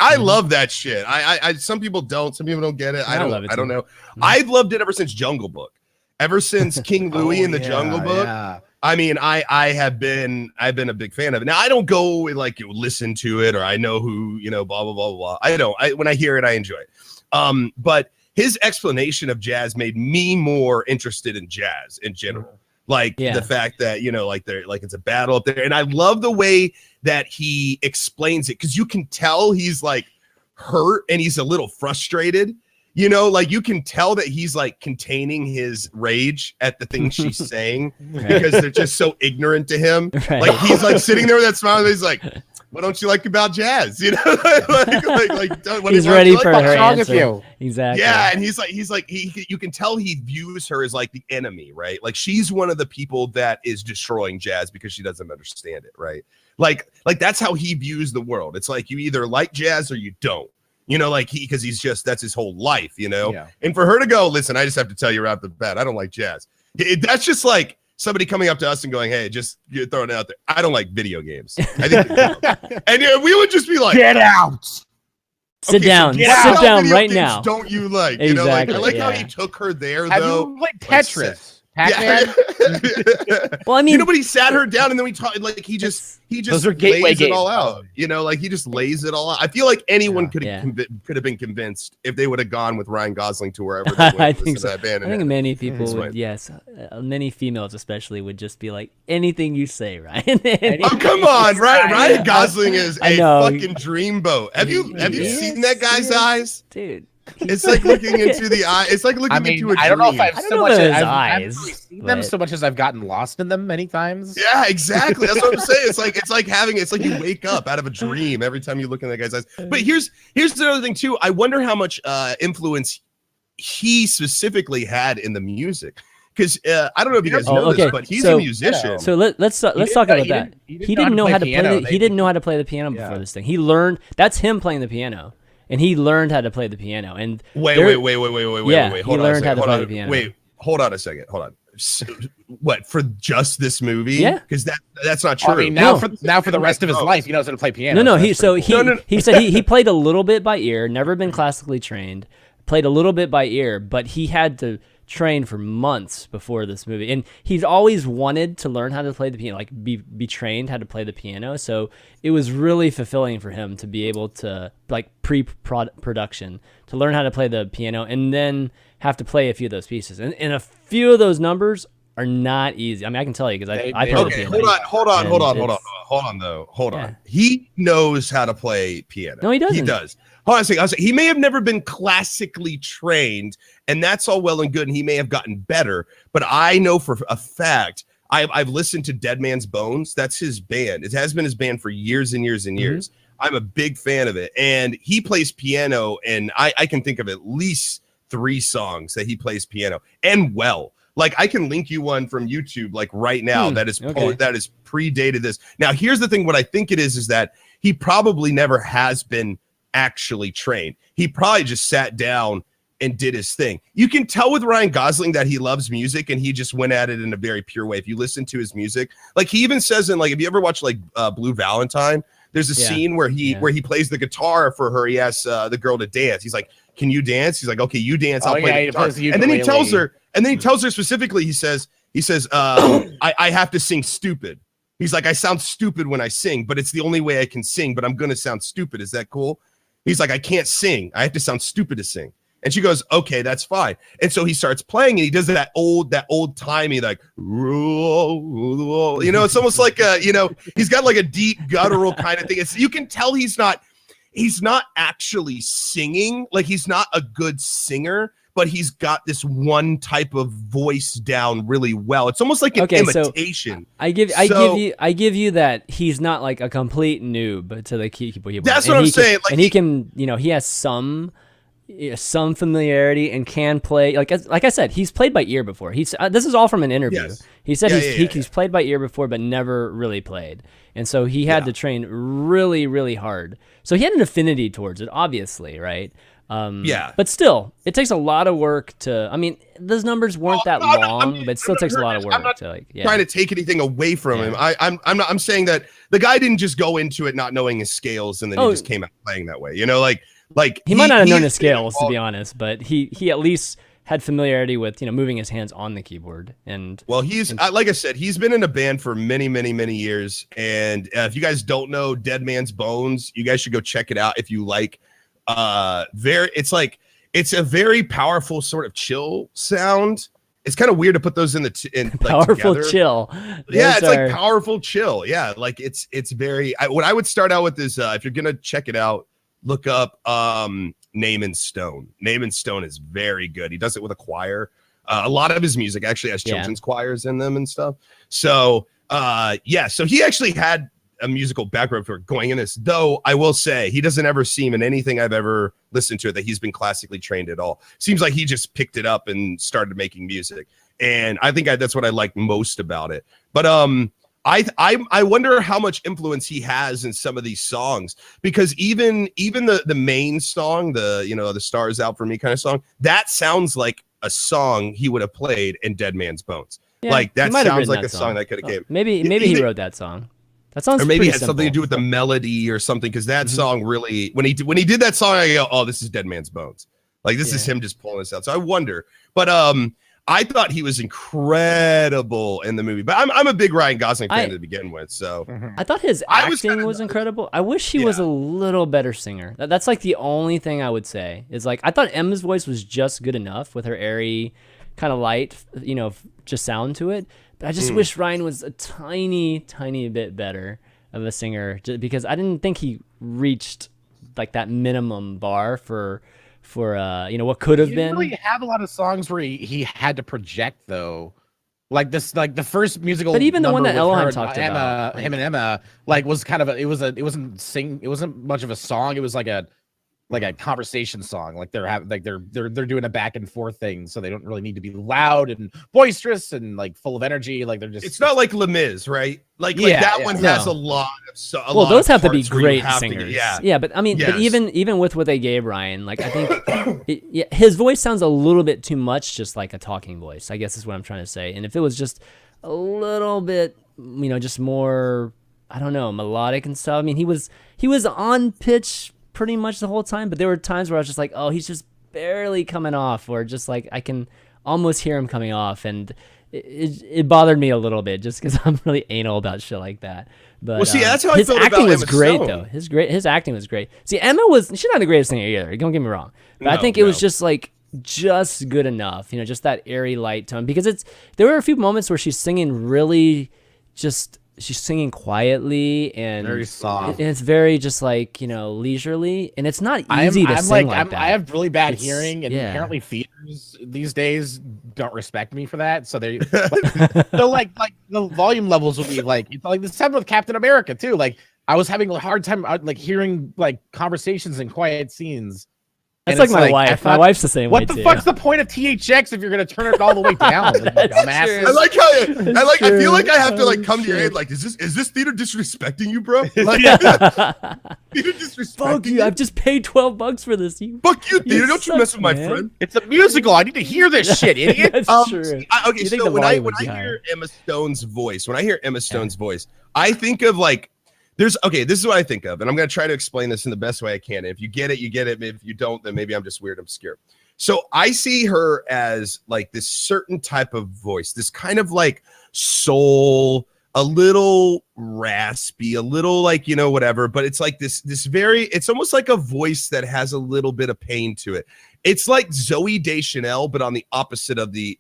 I love that shit. I some people don't get it. I don't know. I've loved it ever since Jungle Book, ever since King Louie in the Jungle Book. Yeah. I mean, I've been a big fan of it. Now I don't go and like listen to it, or I know who, blah, blah, blah, blah. I don't. When I hear it, I enjoy it. But his explanation of jazz made me more interested in jazz in general. Like the fact that, like it's a battle up there. And I love the way that he explains it, because you can tell he's like hurt and he's a little frustrated. Like you can tell that he's like containing his rage at the things she's saying because they're just so ignorant to him. Right. Like he's like sitting there with that smile. And he's like, "What don't you like about jazz?" He's ready for her answer. Exactly. Yeah, and he's like you can tell he views her as like the enemy, right? Like she's one of the people that is destroying jazz because she doesn't understand it, right? Like that's how he views the world. It's like you either like jazz or you don't. Because he's just, that's his whole life, And for her to go, listen, I just have to tell you right off the bat, I don't like jazz. That's just like somebody coming up to us and going, hey, just throwing it out there. I don't like video games. I think and we would just be like, get out. Sit down right now. Don't you like? Exactly, I like how he took her there, though. Have you played Tetris? Pac-Man. Well, I mean, you know, but he sat her down and then we talked. Like he just Those are gateway lays it games. all out. You know, like he just lays it all out. I feel like anyone could Yeah. have been convinced if they would have gone with Ryan Gosling to wherever they went. I to think listen to so. that band I think and many people That's would, right. yes, many females especially would just be like, anything you say, Ryan. Oh come on, Ryan Gosling is I a know. fucking dreamboat. Have you He seen is, that guy's he is. eyes? Dude. It's like looking into the eye. It's like looking I mean, into a dream. I don't know if I've I don't so know much. about his I've eyes, not really seen them but- so much as I've gotten lost in them many times. Yeah, exactly. That's what I'm saying. It's like you wake up out of a dream every time you look in that guy's eyes. But here's another thing too. I wonder how much influence he specifically had in the music. Because I don't know if you guys know this, but he's a musician. So let's talk about that. He didn't know how to play. He didn't know how to play the piano before this thing. He learned. That's him playing the piano, and he learned how to play the piano. And Wait. Yeah, Hold he learned how to play the piano. Wait, hold on a second. Hold on. So, what, for just this movie? Yeah. Because that's not true. I mean, now for the rest of his life, he knows how to play piano. No. He so he said he played a little bit by ear. Never been classically trained. Played a little bit by ear, but he had to train for months before this movie, and he's always wanted to learn how to play the piano, like be trained how to play the piano. So it was really fulfilling for him to be able to, like, pre-production, to learn how to play the piano and then have to play a few of those pieces, and a few of those numbers are not easy. I mean, I can tell you because I play the Okay, piano. hold on. He knows how to play piano. No, he doesn't. He does. Hold on a second. He may have never been classically trained, and that's all well and good, and he may have gotten better. But I know for a fact, I've listened to Dead Man's Bones. That's his band. It has been his band for years and years and years. I'm a big fan of it. And he plays piano, and I can think of at least 3 songs that he plays piano, and well. Like, I can link you one from YouTube, like, right now that is predated this. Now, here's the thing. What I think it is that he probably never has been actually trained. He probably just sat down and did his thing. You can tell with Ryan Gosling that he loves music and he just went at it in a very pure way. If you listen to his music, like, he even says in, like, if you ever watch like Blue Valentine, there's a scene where he plays the guitar for her. He asks the girl to dance. He's like, "Can you dance?" He's like, "Okay, you dance. I'll play the guitar." And then he tells her specifically, he says, I have to sing stupid. He's like, "I sound stupid when I sing, but it's the only way I can sing, but I'm going to sound stupid. Is that cool?" He's like, "I can't sing. I have to sound stupid to sing." And she goes, "Okay, that's fine." And so he starts playing, and he does that old timey, like, you know, it's almost like he's got like a deep guttural kind of thing. You can tell he's not actually singing. Like, he's not a good singer, but he's got this one type of voice down really well. It's almost like an imitation. So I give you that he's not like a complete noob to the keyboard. That's what I'm saying. And he can, he has some familiarity and can play. Like I said, he's played by ear before. This is all from an interview. Yes. He said he's played by ear before, but never really played. And so he had to train really, really hard. So he had an affinity towards it, obviously, right? But still, it takes a lot of work to. I mean, those numbers weren't that long, but it still takes a lot of work. I'm not to, trying to take anything away from him. I'm saying that the guy didn't just go into it not knowing his scales, and then he just came out playing that way. You know, like he might not have known his scales, to be honest, but he at least had familiarity with moving his hands on the keyboard. And well, like I said, he's been in a band for many, many, many years. And if you guys don't know Dead Man's Bones, you guys should go check it out if you like. It's a very powerful sort of chill sound. It's kind of weird to put those in powerful together. Chill. Yeah, like powerful chill. Yeah, like it's very. What I would start out with is if you're gonna check it out, look up Name and Stone. Name and Stone is very good. He does it with a choir. A lot of his music actually has children's choirs in them and stuff. So so he actually had a musical background for going in this, though I will say he doesn't ever seem in anything I've ever listened to that he's been classically trained at all. Seems like he just picked it up and started making music. And I think that's what I like most about it. But I wonder how much influence he has in some of these songs, because even the main song, the Stars Out for Me kind of song, that sounds like a song he would have played in Dead Man's Bones. Yeah, like that sounds like a song that could have came. Maybe he wrote that song. That sounds, or maybe it had simple. something to do with the melody or something, because that song really, when he did that song, I go, oh, this is Dead Man's Bones. Like, this is him just pulling this out. So I wonder, but I thought he was incredible in the movie, but I'm a big Ryan Gosling fan to begin with. So I thought his acting was incredible. I wish he was a little better singer. That's like the only thing I would say is like I thought Emma's voice was just good enough with her airy, kind of light, just sound to it. But I just wish Ryan was a tiny bit better of a singer, because I didn't think he reached like that minimum bar for what could have been. He didn't really have a lot of songs where he had to project though, like this, like the first musical. But even the one that Ellohime talked about, him and Emma, like was kind of it wasn't much of a song. It was like a conversation song. Like they're doing a back and forth thing, so they don't really need to be loud and boisterous and like full of energy. Like they're just. It's not like Les Mis, right? Like that one has a lot of. Those have to be great singers. Yeah, but I mean, but even with what they gave Ryan, like I think his voice sounds a little bit too much, just like a talking voice, I guess is what I'm trying to say. And if it was just a little bit, just more, I don't know, melodic and stuff. I mean, he was on pitch pretty much the whole time, but there were times where I was just like, oh, he's just barely coming off, or just like I can almost hear him coming off, and it bothered me a little bit just because I'm really anal about shit like that. But see, that's how his I felt acting about was Emma great Stone. though. His acting was great. See, she's not the greatest singer either. Don't get me wrong, but I think it was just like just good enough, just that airy light tone, because there were a few moments where she's singing really just. She's singing quietly and very soft, and it's very just like leisurely, and it's not easy to sing like that. I have really bad hearing, and apparently theaters these days don't respect me for that. So they like the volume levels will be like it's like the same with Captain America too. Like I was having a hard time like hearing like conversations in quiet scenes. That's like my wife. My wife's the same way too. What the fuck's the point of THX if you're gonna turn it all the way down? Like, dumbasses. I like how I feel like I have to like come to your aid. Like, is this theater disrespecting you, bro? Like, theater disrespecting Fuck you! I've just paid $12 for this. Fuck you, theater! Don't you mess with my friend. It's a musical. I need to hear this shit, idiot. That's true. Okay, so when I hear Emma Stone's voice, I think of like. This is what I think of, and I'm going to try to explain this in the best way I can. If you get it, you get it. If you don't, then maybe I'm just weird, obscure. So I see her as like this certain type of voice, this kind of like soul, a little raspy, a little like, whatever, but it's like this it's almost like a voice that has a little bit of pain to it. It's like Zooey Deschanel, but on the opposite of the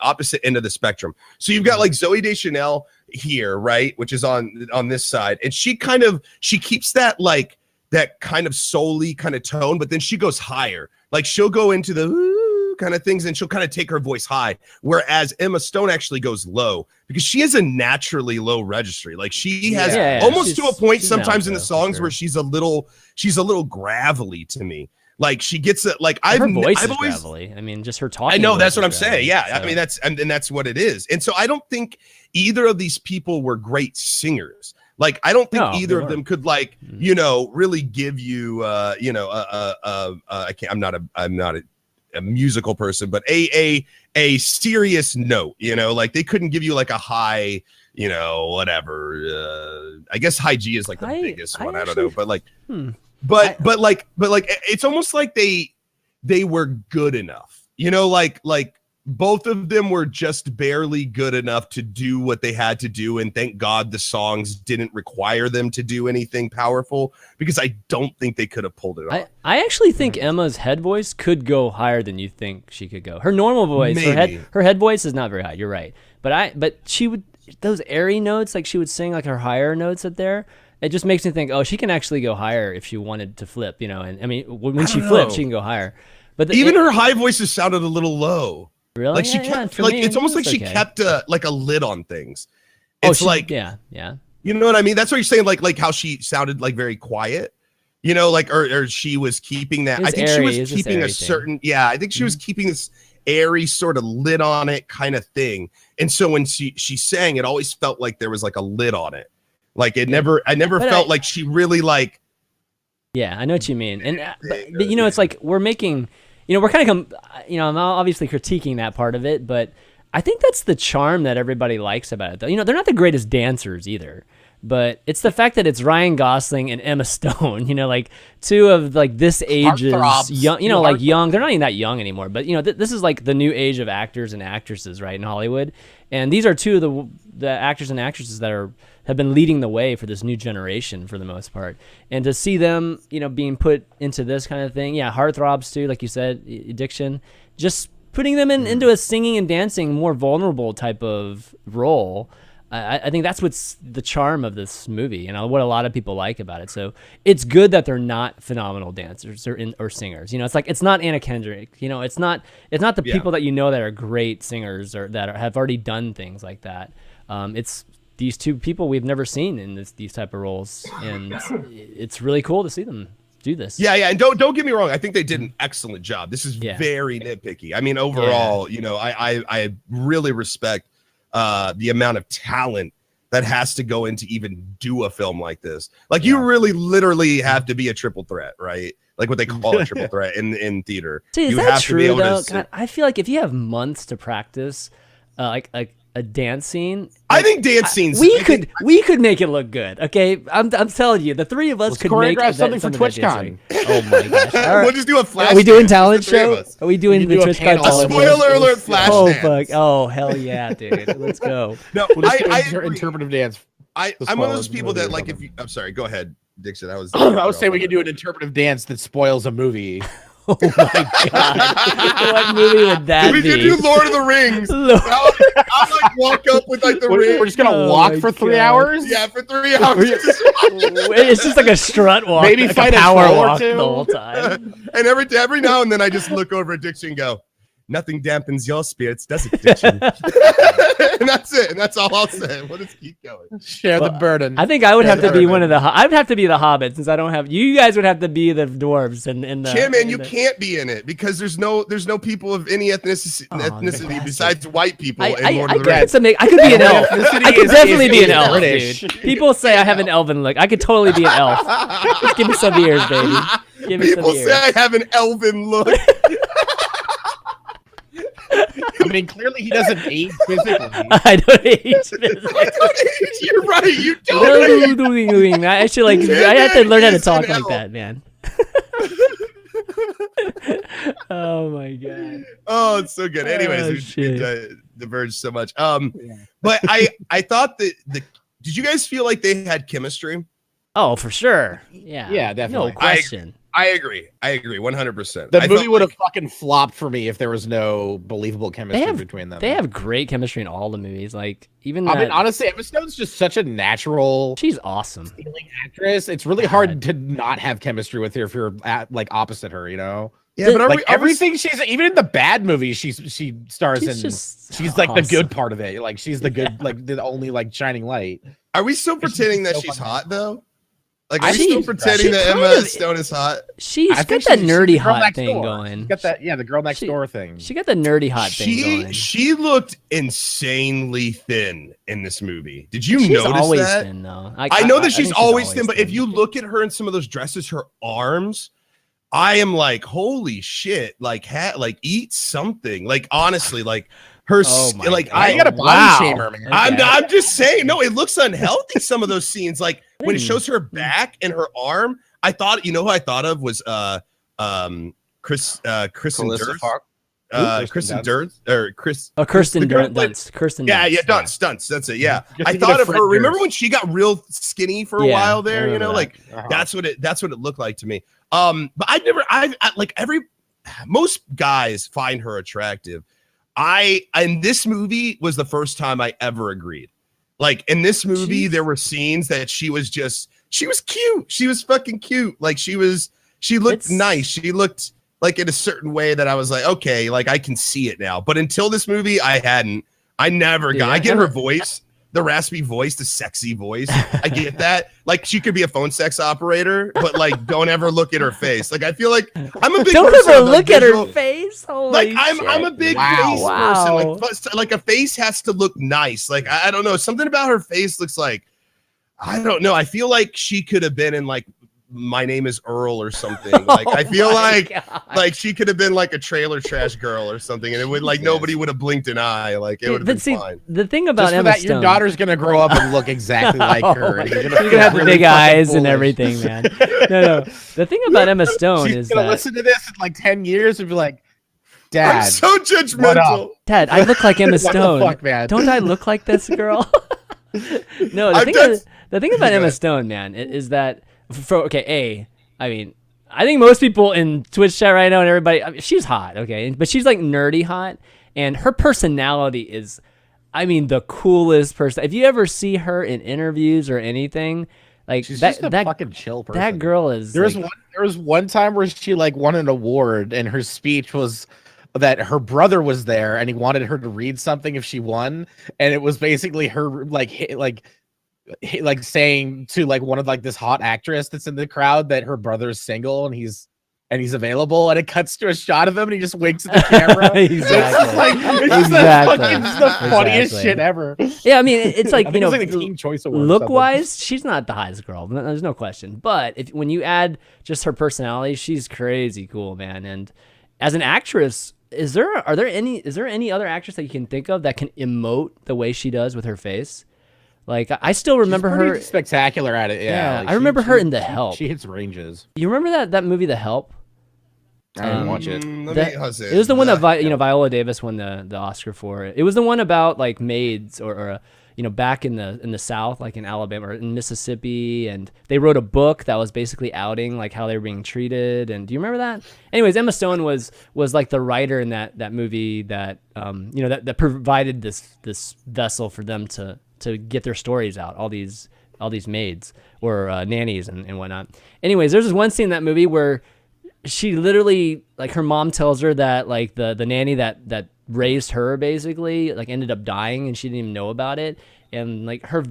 opposite end of the spectrum. So you've got like Zooey Deschanel here, right, which is on this side, and she keeps that like that kind of soul-y kind of tone, but then she goes higher. Like she'll go into the ooh kind of things, and she'll kind of take her voice high, whereas Emma Stone actually goes low because she has a naturally low registry. Like she has almost to a point sometimes in the songs where she's a little gravelly to me. Like she gets it. Like her voice is gravelly. I mean, just her talking. I know that's what I'm gravelly, saying. Yeah, so. I mean that's what it is. And so I don't think either of these people were great singers. Like I don't think either of them could like really give you I'm not a musical person, but a serious note. Like they couldn't give you like a high whatever. I guess high G is like the biggest one. I don't know, but like. But it's almost like they were good enough, like both of them were just barely good enough to do what they had to do, and thank God the songs didn't require them to do anything powerful, because I don't think they could have pulled it off. I actually think Emma's head voice could go higher than you think she could go. Her normal voice, her head voice is not very high. You're right, but she would those airy notes, like she would sing like her higher notes up there. It just makes me think, oh, she can actually go higher if she wanted to flip, and I mean, when she flips, she can go higher. But even her high voices sounded a little low. Really? Like she kept, like it's almost like she kept like a lid on things. It's yeah. You know what I mean? That's what you're saying, like how she sounded like very quiet. Like or she was keeping that. I think she was keeping a certain. Yeah, I think she was keeping this airy sort of lid on it kind of thing. And so when she sang, it always felt like there was like a lid on it. Like I never felt like she really like. Yeah, I know what you mean, and but it's like we're making, we're kind of, I'm obviously critiquing that part of it, but I think that's the charm that everybody likes about it. Though, they're not the greatest dancers either. but it's the fact that it's Ryan Gosling and Emma Stone, you know, like two of like this age's young, you know, like young. They're not even that young anymore, but you know, this is like the new age of actors and actresses, right, in Hollywood. And these are two of the actors and actresses that have been leading the way for this new generation for the most part. And to see them, you know, being put into this kind of thing, yeah, heartthrobs too, like you said, addiction, just putting them into a singing and dancing, more vulnerable type of role. I think that's what's the charm of this movie and what a lot of people like about it. So it's good that they're not phenomenal dancers or singers. You know, it's like, it's not Anna Kendrick. You know, it's not the people that you know that are great singers or that have already done things like that. It's these two people we've never seen in these type of roles, and it's really cool to see them do this. Yeah, and don't get me wrong. I think they did an excellent job. This is very nitpicky. I mean, overall, you know, I really respect the amount of talent that has to go into even do a film like this. Like you really literally have to be a triple threat, right? Like what they call a triple threat in theater. See, is you that have true to be able though? to God, I feel like if you have months to practice, like a dance scene, I think dance scenes we could make it look good. Okay, I'm telling you, the three of us could make something for TwitchCon. Oh my gosh! We'll just do a flash. Are we doing dance, talent show? Are we doing the TwitchCon? A spoiler alert flash dance. Fuck! Oh hell yeah, dude! Let's go. No, We'll just I do interpretive dance. I'm one of those people that like if you. I'm sorry. Go ahead, Dixon. I was saying we could do an interpretive dance that spoils a movie. Oh my god! What movie would that be? We could do Lord of the Rings. I'll like walk up with like the ring. We're just gonna walk for 3 hours. Yeah, for 3 hours. It's just like a strut walk. Maybe like fight a power a walk two. the whole time. And every now and then I just look over at Dixon and go, "Nothing dampens your spirits, does it, Dixon?" And that's it. And that's all I'll say. We'll just keep going. Share the burden. I think I would have to be one of the. I would have to be the Hobbit since I don't have. You guys would have to be the dwarves and the. ChanManV, you can't be in it because there's no people of any ethnicity besides white people. I could be an elf. I could definitely be an elf, dude. People say I have an elven look. I could totally be an elf. Just give me some ears, baby. Give me some ears. People say I have an elven look. I mean, clearly he doesn't age physically. I don't age physically. You're right. You don't. I actually I have to learn how to talk like that, man. Oh my god. Oh, it's so good. Anyways, we diverged so much. But I thought that did you guys feel like they had chemistry? Oh, for sure. Yeah, definitely. No question. I agree 100%. The movie would have fucking flopped for me if there was no believable chemistry between them. They have great chemistry in all the movies. Like even I mean, honestly, Emma Stone's just such a natural. She's awesome. Stealing actress. It's really hard to not have chemistry with her if you're like opposite her. You know. Yeah, but like everything she's even in the bad movies she stars in. She's like the good part of it. Like she's the good, like the only like shining light. Are we still pretending that she's hot though? Like, are we still pretending that Emma Stone is hot? She's got that nerdy hot thing going. She's got that, the girl next door thing. She got the nerdy hot thing going. She looked insanely thin in this movie. Did you notice that? She's always thin, though. I know that she's always thin, but if you look at her in some of those dresses, her arms, I am like, holy shit! Like, eat something. Like, honestly, like. I got a body shamer, man. I'm just saying, no, it looks unhealthy. Some of those scenes, like when it shows her back and her arm, I thought, who I thought of was Kristen Dunst. Kirsten Dunst. Yeah, Dunst. That's it. Yeah, I thought of her. Remember when she got real skinny for a while there? That's what it looked like to me. But most guys find her attractive. In this movie was the first time I ever agreed. Like in this movie, there were scenes that she was cute. She was fucking cute. Like she looked nice. She looked like in a certain way that I was like, okay, like I can see it now. But until this movie, I get her voice, the raspy voice, the sexy voice. I get that. Like she could be a phone sex operator, but like don't ever look at her face. Like I feel like I'm a big don't ever look at her face. Holy I'm a big face person. Like a face has to look nice. Like I don't know, something about her face looks like I don't know. I feel like she could have been in like My Name is Earl or something. Like I feel like she could have been like a trailer trash girl or something, and it would like nobody would have blinked an eye. Like it would have been fine. The thing about Just Emma that Stone, your daughter's gonna grow up and look exactly like her. And She's gonna have the big eyes and everything, man. No. The thing about Emma Stone She's is gonna that listen to this in like 10 years and be like, Dad, I'm so judgmental. Dad, I look like Emma Stone. What the fuck, man? Don't I look like this girl? No, the thing about Emma Stone, man, is that I mean, I think most people in Twitch chat right now and everybody, I mean, she's hot, okay, but she's like nerdy hot, and her personality is, I mean, the coolest person. If you ever see her in interviews or anything, like she's just a fucking chill person. That girl is. There was one time where she like won an award, and her speech was that her brother was there, and he wanted her to read something if she won, and it was basically her like saying to like one of like this hot actress that's in the crowd that her brother's single and he's available, and it cuts to a shot of him and he just winks at the camera. Exactly. It's the funniest shit ever. Yeah, I mean, it's like, you know, like the Teen Choice Award. Look wise, she's not the hottest girl. There's no question. But when you add just her personality, she's crazy cool, man. And as an actress, is there any other actress that you can think of that can emote the way she does with her face? Like, I still remember her spectacular at it. Yeah, like I remember her in The Help. She hits ranges. You remember that movie The Help? I didn't watch it. It was the one that Viola Davis won the Oscar for. It was the one about like maids or back in the South, like in Alabama or in Mississippi, and they wrote a book that was basically outing like how they were being treated. And do you remember that? Anyways, Emma Stone was like the writer in that movie that that provided this vessel for them to get their stories out. All these maids or nannies and whatnot. Anyways, there's this one scene in that movie where she literally, like, her mom tells her that like the nanny that raised her basically like ended up dying and she didn't even know about it, and like her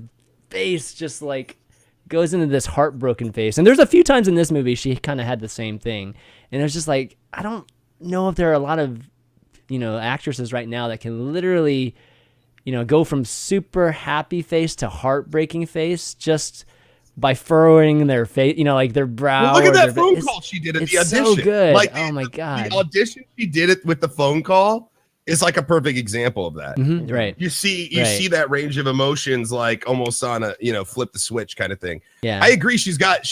face just like goes into this heartbroken face. And there's a few times in this movie she kind of had the same thing, and it was just like, I don't know if there are a lot of actresses right now that can literally go from super happy face to heartbreaking face just by furrowing their face, like their brow. Well, look at that phone call she did at the audition. So good. Like, oh my God. The audition she did it with the phone call is like a perfect example of that. Mm-hmm, right. You see that range of emotions, like almost on a, flip the switch kind of thing. Yeah. I agree. She's got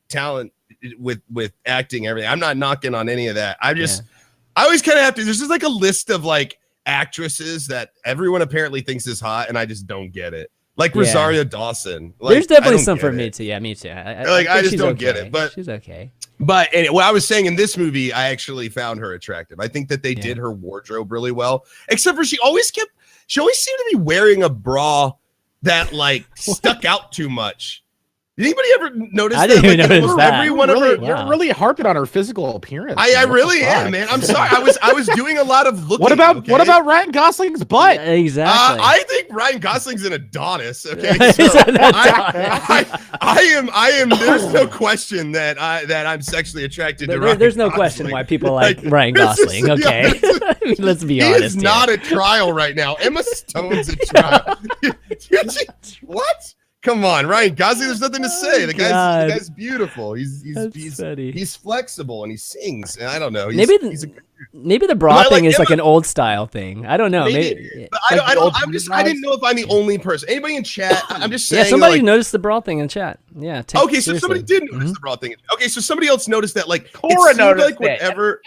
talent with acting, everything. I'm not knocking on any of that. I always kind of have to, there's just like a list of like actresses that everyone apparently thinks is hot, and I just don't get it. Like Rosario Dawson. Like, there's definitely some for me too. Yeah, me too. I just don't get it. But she's okay. But anyway, what I was saying, in this movie, I actually found her attractive. I think that they did her wardrobe really well, except for she always seemed to be wearing a bra that like stuck out too much. Did anybody ever notice that? I didn't even notice that. Every one of her, you're really harping on her physical appearance. I really am, man. I'm sorry. I was doing a lot of looking. What about Ryan Gosling's butt? Exactly. I think Ryan Gosling's an Adonis. Okay, so I am. There's no question that I'm sexually attracted to Ryan. There's no Gosling. question why people like Ryan Gosling. Okay, let's be honest. He is not a trial right now. Emma Stone's a trial. What? Come on, Ryan Gosling. There's nothing to say. The guy's beautiful. He's flexible and he sings. And I don't know. Maybe the bra thing is like an old style thing. I don't know. Maybe but I didn't know if I'm the only person. Anybody in chat? I'm just saying. Yeah, somebody noticed the bra thing in chat. Yeah. Okay, so somebody did notice the bra thing. Okay, so somebody else noticed that. Like Cora noticed like whatever.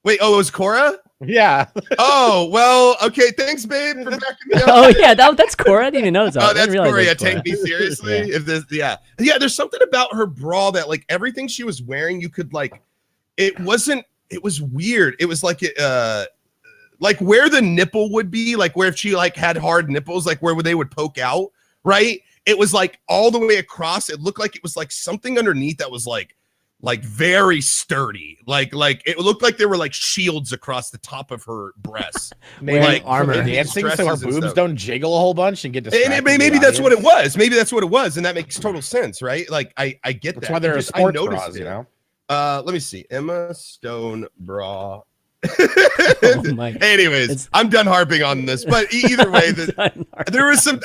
Wait. Oh, it was Cora. Yeah. Oh, well, okay. Thanks, babe, for backing me up. Oh, yeah, that's Cora. I didn't even notice that. Oh, that's Cora. Yeah, take me seriously. Yeah. There's something about her bra that, like, everything she was wearing, you could, like, it was weird. It was like where the nipple would be, like where if she like had hard nipples, like where they would poke out, right? It was like all the way across. It looked like it was like something underneath that was like very sturdy, like it looked like there were like shields across the top of her breasts. Maybe like armor dancing, so her boobs don't jiggle a whole bunch and get distracted. And maybe that's what it was. Maybe that's what it was, and that makes total sense, right? Like I get that's that. why they're sports bras, Let me see. Emma Stone bra. Oh my. Anyways, I'm done harping on this, but either way, there was some.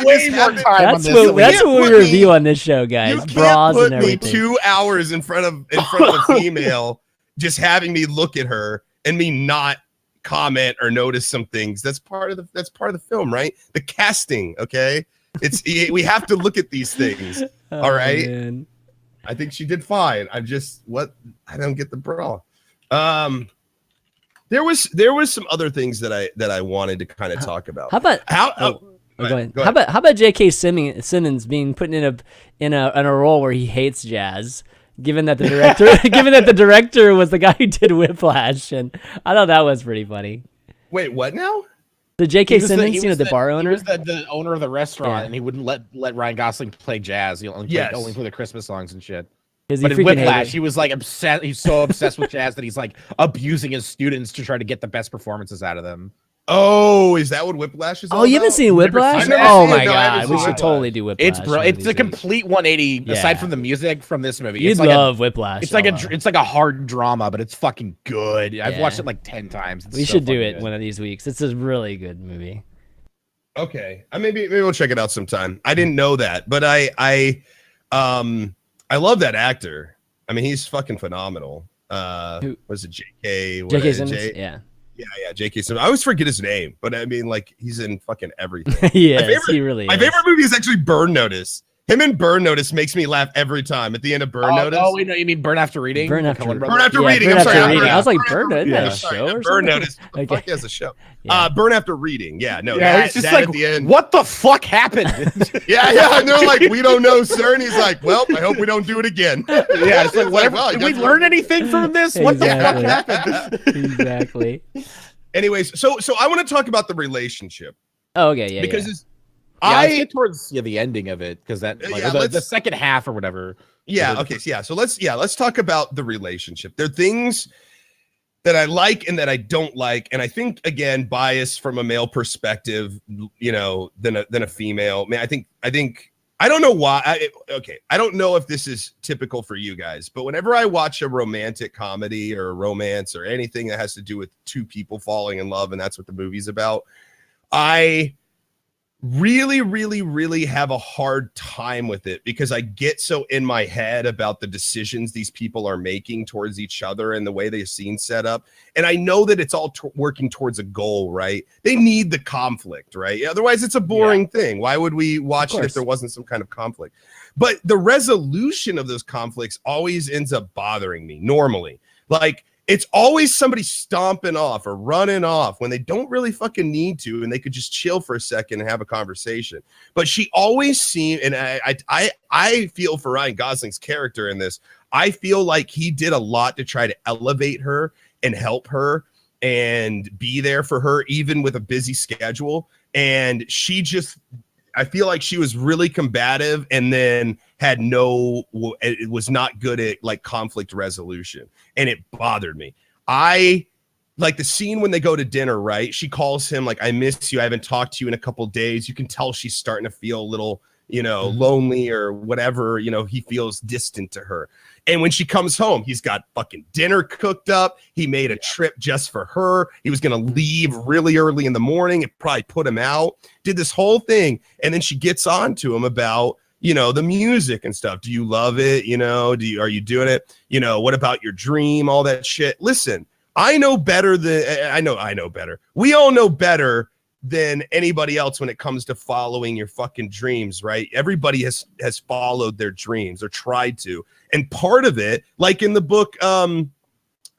Way more time on this. That's what we review on this show, guys. You can't Bras put and me everything. 2 hours in front of a female, just having me look at her and me not comment or notice some things. That's part of the film, right? The casting, okay? We have to look at these things. All right. Man. I think she did fine. I don't get the bra. There was some other things that I wanted to kind of talk about. How about Go ahead. How about J.K. Simmons being put in a role where he hates jazz, given that the director was the guy who did Whiplash, and I thought that was pretty funny. Wait, what now? The J.K. Simmons, the bar owner. He was the owner of the restaurant, and he wouldn't let Ryan Gosling play jazz. He only play the Christmas songs and shit. But in Whiplash, he was like obsessed. He's so obsessed with jazz that he's like abusing his students to try to get the best performances out of them. Oh, is that what Whiplash is? Oh, you haven't seen Whiplash? Oh my god, we should totally do Whiplash. It's a complete 180 aside from the music from this movie. You'd love Whiplash. It's like a hard drama, but it's fucking good. I've watched it like 10 times. We should do it one of these weeks. It's a really good movie. Okay, maybe we'll check it out sometime. I didn't know that, but I love that actor. I mean, he's fucking phenomenal. Was it J.K. Simmons? Yeah. Yeah, J.K. Simmons. I always forget his name, but I mean, like, he's in fucking everything. He really is. My favorite movie is actually Burn Notice. Him and Burn Notice makes me laugh every time. At the end of Burn Notice. Oh, wait, no, you mean Burn After Reading? Burn After Reading. I'm sorry. I was like, Burn Notice? Yeah. A show or Burn something? Notice. The fuck has a show. Yeah. Burn After Reading. Yeah, no. Yeah, it's just that like, at the end. what the fuck happened? Yeah. And they're like, we don't know, sir. And he's like, well, I hope we don't do it again. Yeah, it's like, whatever. Did we learn anything from this? What the fuck happened? Exactly. Anyways, so I want to talk about the relationship. Oh, okay, yeah. Because let's get towards the ending of it, because that the second half or whatever. Yeah. Okay. So let's talk about the relationship. There are things that I like and that I don't like, and I think again biased from a male perspective, than a female. Man, I think I don't know why. I don't know if this is typical for you guys, but whenever I watch a romantic comedy or a romance or anything that has to do with two people falling in love, and that's what the movie's about, I really, really, really have a hard time with it because I get so in my head about the decisions these people are making towards each other and the way the scene's set up. And I know that it's all working towards a goal, right? They need the conflict, right? Otherwise, it's a boring thing. Why would we watch it if there wasn't some kind of conflict? But the resolution of those conflicts always ends up bothering me normally. Like, it's always somebody stomping off or running off when they don't really fucking need to, and they could just chill for a second and have a conversation. But she always seemed, and I feel for Ryan Gosling's character in this. I feel like he did a lot to try to elevate her and help her and be there for her, even with a busy schedule. And she just, I feel like she was really combative and then it was not good at like conflict resolution, and it bothered me. I like the scene when they go to dinner, right? She calls him like, I miss you. I haven't talked to you in a couple of days. You can tell she's starting to feel a little, lonely or whatever, he feels distant to her. And when she comes home, he's got fucking dinner cooked up. He made a trip just for her. He was going to leave really early in the morning. It probably put him out, did this whole thing. And then she gets on to him about, the music and stuff. Do you love it? Are you doing it? What about your dream? All that shit. Listen, I know better. We all know better than anybody else when it comes to following your fucking dreams, right? Everybody has followed their dreams or tried to. And part of it, like in the book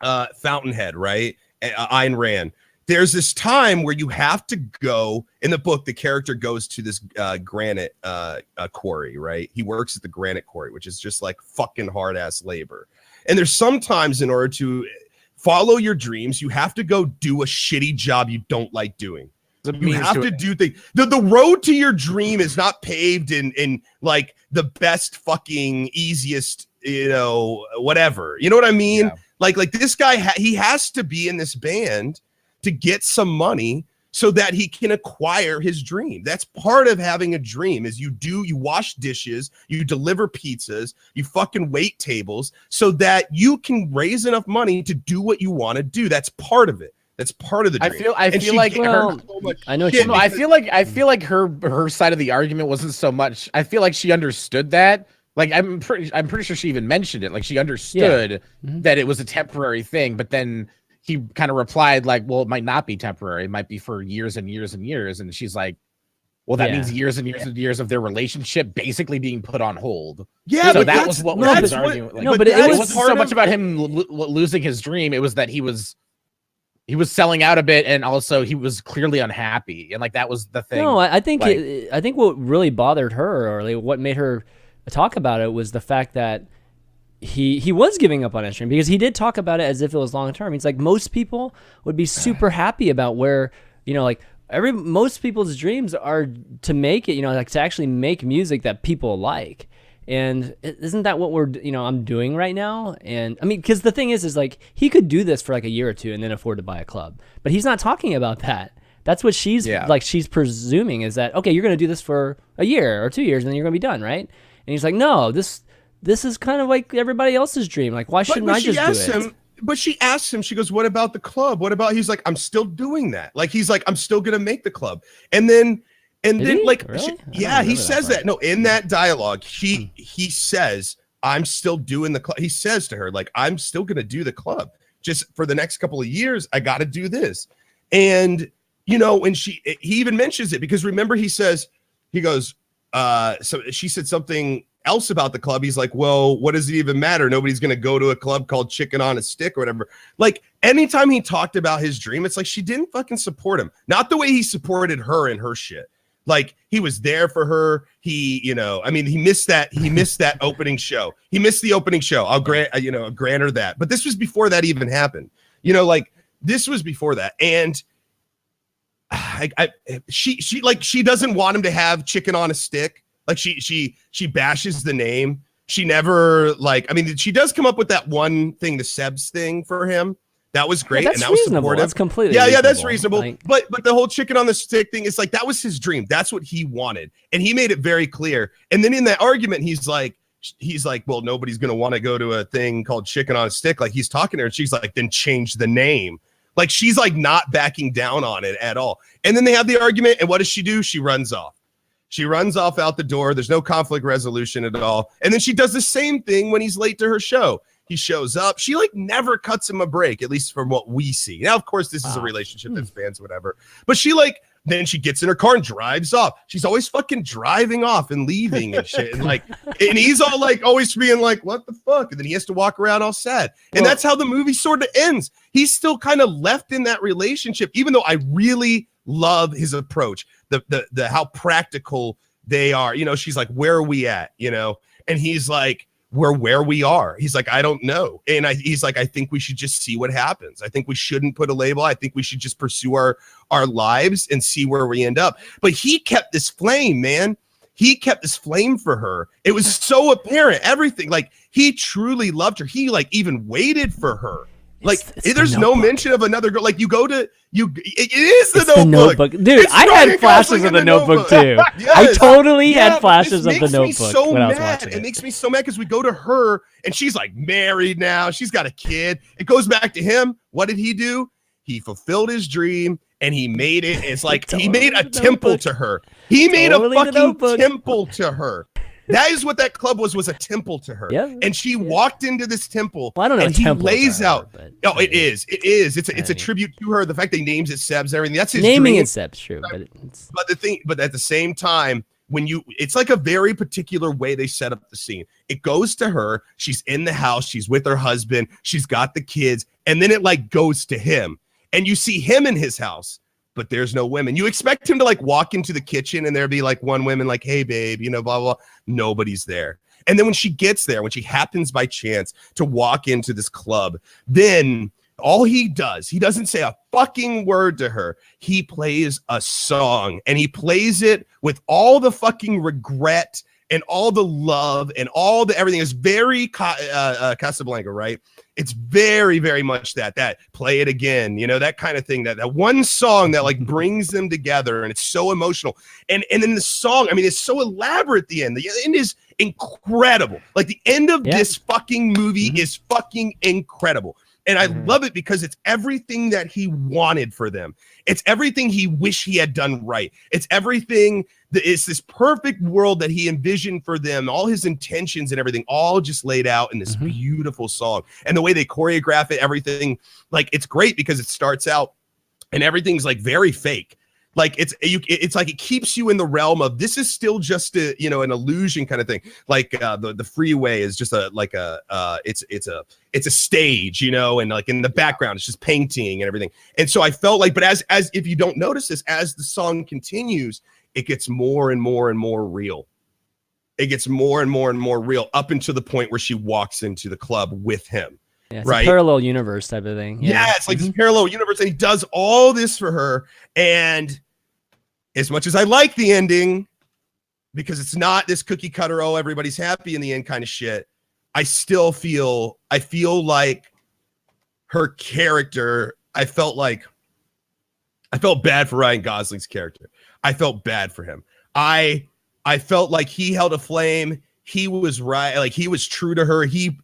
Fountainhead, right? Ayn Rand, there's this time where you have to go. In the book, the character goes to this granite quarry, right? He works at the granite quarry, which is just like fucking hard ass labor. And there's sometimes in order to follow your dreams, you have to go do a shitty job you don't like doing. You have to do things. The road to your dream is not paved in like the best fucking easiest, whatever. You know what I mean? Yeah. Like this guy, he has to be in this band to get some money so that he can acquire his dream. That's part of having a dream is you wash dishes, you deliver pizzas, you fucking wait tables so that you can raise enough money to do what you want to do. That's part of it. That's part of the dream. I feel like I know what you mean. I feel like her side of the argument wasn't so much. I feel like she understood that. Like I'm pretty sure she even mentioned it. Like she understood that it was a temporary thing, but then he kind of replied like, well, it might not be temporary. It might be for years and years and years. And she's like, well, that means years and years and years of their relationship basically being put on hold. Yeah, so but that was what was arguing. Like, but it wasn't so much about him losing his dream. It was that he was selling out a bit, and also he was clearly unhappy, and like that was the thing. No, I think I think what really bothered her, or like what made her talk about it, was the fact that he was giving up on his dream, because he did talk about it as if it was long term. He's like, most people would be super happy about where, you know, like most people's dreams are to make it, you know, like to actually make music that people like. And isn't that what I'm doing right now? And I mean, because the thing is like, he could do this for like a year or two and then afford to buy a club, but he's not talking about that. That's what she's like, she's presuming is that, okay, you're going to do this for a year or 2 years and then you're going to be done, right? And he's like, no, this is kind of like everybody else's dream. Like, why shouldn't I just do it? But she asked him, she goes, what about the club? What about, he's like, I'm still doing that. Like, he's like, I'm still going to make the club. And then like, really? he says that. No, in that dialogue, he says, I'm still doing the club. He says to her, like, I'm still going to do the club. Just for the next couple of years, I got to do this. And, you know, and he even mentions it, because remember he goes, so she said something else about the club. He's like, well, what does it even matter? Nobody's going to go to a club called Chicken on a Stick or whatever. Like, anytime he talked about his dream, it's like she didn't fucking support him. Not the way he supported her and her shit. Like, he was there for her. He, you know, I mean, he missed that opening show. He missed the opening show. I'll grant her that. But this was before that even happened. You know, like, this was before that. And she doesn't want him to have Chicken on a Stick. Like, she bashes the name. She never, like, I mean, she does come up with that one thing, the Sebs thing for him. That was great. That's and that was reasonable. supportive. That's completely reasonable. That's reasonable. Like, but the whole Chicken on the Stick thing is like, that was his dream. That's what he wanted. And he made it very clear. And then in that argument, he's like, well, nobody's going to want to go to a thing called Chicken on a Stick. Like, he's talking to her and she's like, then change the name. Like, she's like not backing down on it at all. And then they have the argument. And what does she do? She runs off. She runs off out the door. There's no conflict resolution at all. And then she does the same thing when he's late to her show. He shows up. She like never cuts him a break, at least from what we see. Now, of course, this is a relationship that spans whatever. But she like, then she gets in her car and drives off. She's always fucking driving off and leaving and shit. And like, and he's all like, always being like, what the fuck? And then he has to walk around all sad. And that's how the movie sort of ends. He's still kind of left in that relationship, even though I really love his approach, the how practical they are. You know, she's like, where are we at? You know, and he's like, we're where we are. He's like, I don't know. And he's like, I think we should just see what happens. I think we shouldn't put a label. I think we should just pursue our lives and see where we end up. But he kept this flame, man. He kept this flame for her. It was so apparent, everything. Like, he truly loved her. He like even waited for her. Like, there's no mention of another girl. Like, it is the Notebook. Dude, I had flashes of the Notebook too. Yes. I totally had flashes of the Notebook. So mad. It makes me so mad because we go to her and she's like married now. She's got a kid. It goes back to him. What did he do? He fulfilled his dream and he made it. It's like he made a temple to her. He made a fucking temple to her. That is what that club was a temple to her. Yeah. And she walked into this temple. Well, I don't know. And he lays out. Oh, it is. It's a tribute to her. The fact that he names it Sebs and everything. That's his naming dream. it Sebs, true. But at the same time, it's like a very particular way they set up the scene. It goes to her. She's in the house. She's with her husband. She's got the kids. And then it like goes to him. And you see him in his house. But there's no women. You expect him to like walk into the kitchen and there be like one woman like, hey, babe, you know, blah, blah, blah. Nobody's there. And then when she gets there, when she happens by chance to walk into this club, then all he does, he doesn't say a fucking word to her. He plays a song and he plays it with all the fucking regret and all the love and all the everything is very Casablanca, right? It's very, very much that play it again, you know, that kind of thing, that one song that like brings them together, and it's so emotional. And then the song, I mean, it's so elaborate at the end. The end is incredible. Like the end of this fucking movie is fucking incredible. And I love it because it's everything that he wanted for them. It's everything he wished he had done right. It's everything that is this perfect world that he envisioned for them. All his intentions and everything, all just laid out in this beautiful song. And the way they choreograph it, everything, like it's great because it starts out and everything's like very fake. Like it's like it keeps you in the realm of this is still just a, you know, an illusion kind of thing. Like the freeway is just it's a stage, you know, and like in the background it's just painting and everything. And so I felt like, but as if you don't notice this, as the song continues, it gets more and more and more real. It gets more and more and more real up until the point where she walks into the club with him. Yeah, it's right? a parallel universe type of thing. Yeah, it's like this parallel universe, and he does all this for her. And as much as I like the ending, because it's not this cookie cutter, oh, everybody's happy in the end kind of shit, I feel like her character, I felt bad for Ryan Gosling's character. I felt bad for him. I felt like he held a flame. He was right. Like he was true to her. He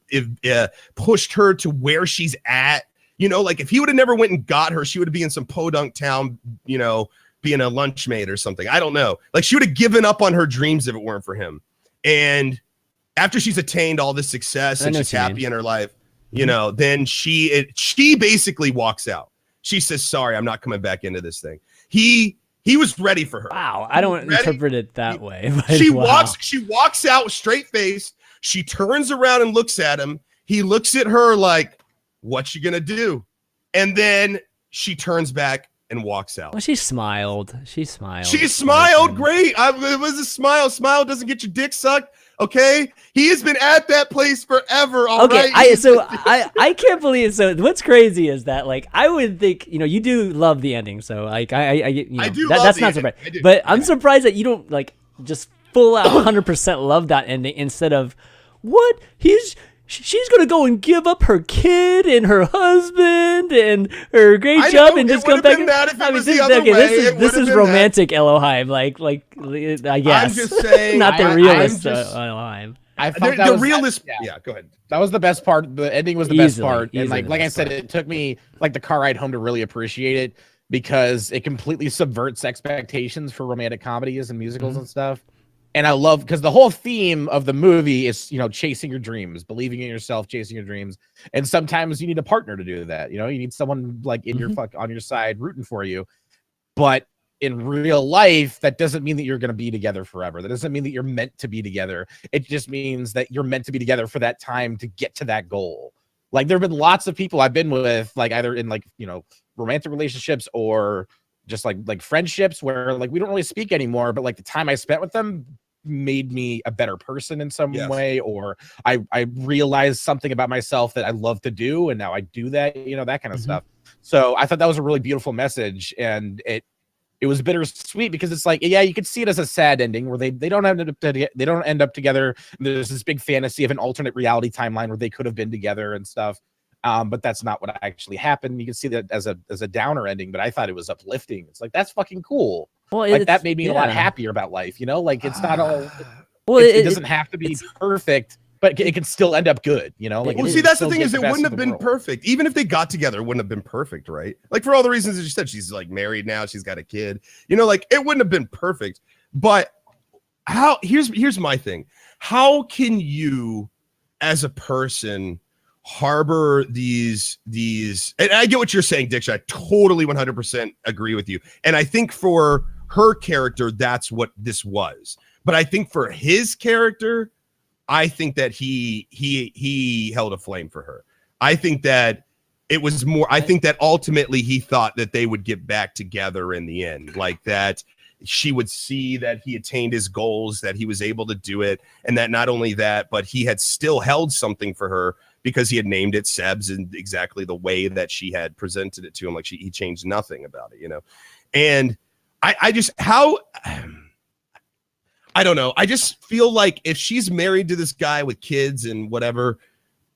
pushed her to where she's at. You know, like if he would have never went and got her, she would be in some podunk town, you know, being a lunchmate or something. I don't know. Like she would have given up on her dreams if it weren't for him. And after she's attained all this success and she's happy in her life, you know, then she basically walks out. She says, sorry, I'm not coming back into this thing. He was ready for her. Wow, I don't interpret it that way. She walks out straight faced. She turns around and looks at him. He looks at her like, "What you gonna do?" And then she turns back and walks out. Well, she smiled. She smiled. Great. It was a smile. Smile doesn't get your dick sucked. Okay, he has been at that place forever. Okay, I can't believe. So what's crazy is that like I would think, you know, you do love the ending. So like I you know, that's not surprising. But I'm surprised that you don't like just full out 100% love that ending instead of what she's gonna go and give up her kid and her husband and her great job and just come back. This is romantic Ellohime, like I guess. I'm just saying, not the realist Ellohime. I thought the realist. Yeah, go ahead. That was the best part. The ending was the best part, and like I said, it took me like the car ride home to really appreciate it because it completely subverts expectations for romantic comedies and musicals and stuff. And I love because the whole theme of the movie is, you know, chasing your dreams, believing in yourself, chasing your dreams. And sometimes you need a partner to do that. You know, you need someone like in your on your side rooting for you. But in real life, that doesn't mean that you're going to be together forever. That doesn't mean that you're meant to be together. It just means that you're meant to be together for that time to get to that goal. Like there have been lots of people I've been with, like either in like, you know, romantic relationships or just like friendships where like we don't really speak anymore, but like the time I spent with them made me a better person in some way, or I realized something about myself that I love to do, and now I do that, you know, that kind of stuff. So I thought that was a really beautiful message, and it was bittersweet because it's like, yeah, you could see it as a sad ending where they don't end up together. There's this big fantasy of an alternate reality timeline where they could have been together and stuff. But that's not what actually happened. You can see that as a downer ending, but I thought it was uplifting. It's like, that's fucking cool. Well, like that made me a lot happier about life, you know, like it's not all, well, it doesn't have to be perfect, but it can still end up good, you know? Like, well, see, that's the thing is it wouldn't have been perfect. Even if they got together, it wouldn't have been perfect, right? Like for all the reasons that you said, she's like married now, she's got a kid, you know, like it wouldn't have been perfect. But here's my thing. How can you as a person harbor these and I get what you're saying, Diction. I totally 100% agree with you. And I think for her character, that's what this was. But I think for his character, I think that he held a flame for her. I think that it was more, I think that ultimately he thought that they would get back together in the end, like that she would see that he attained his goals, that he was able to do it. And that not only that, but he had still held something for her because he had named it Seb's in exactly the way that she had presented it to him. Like he changed nothing about it, you know? And I just, I don't know. I just feel like if she's married to this guy with kids and whatever,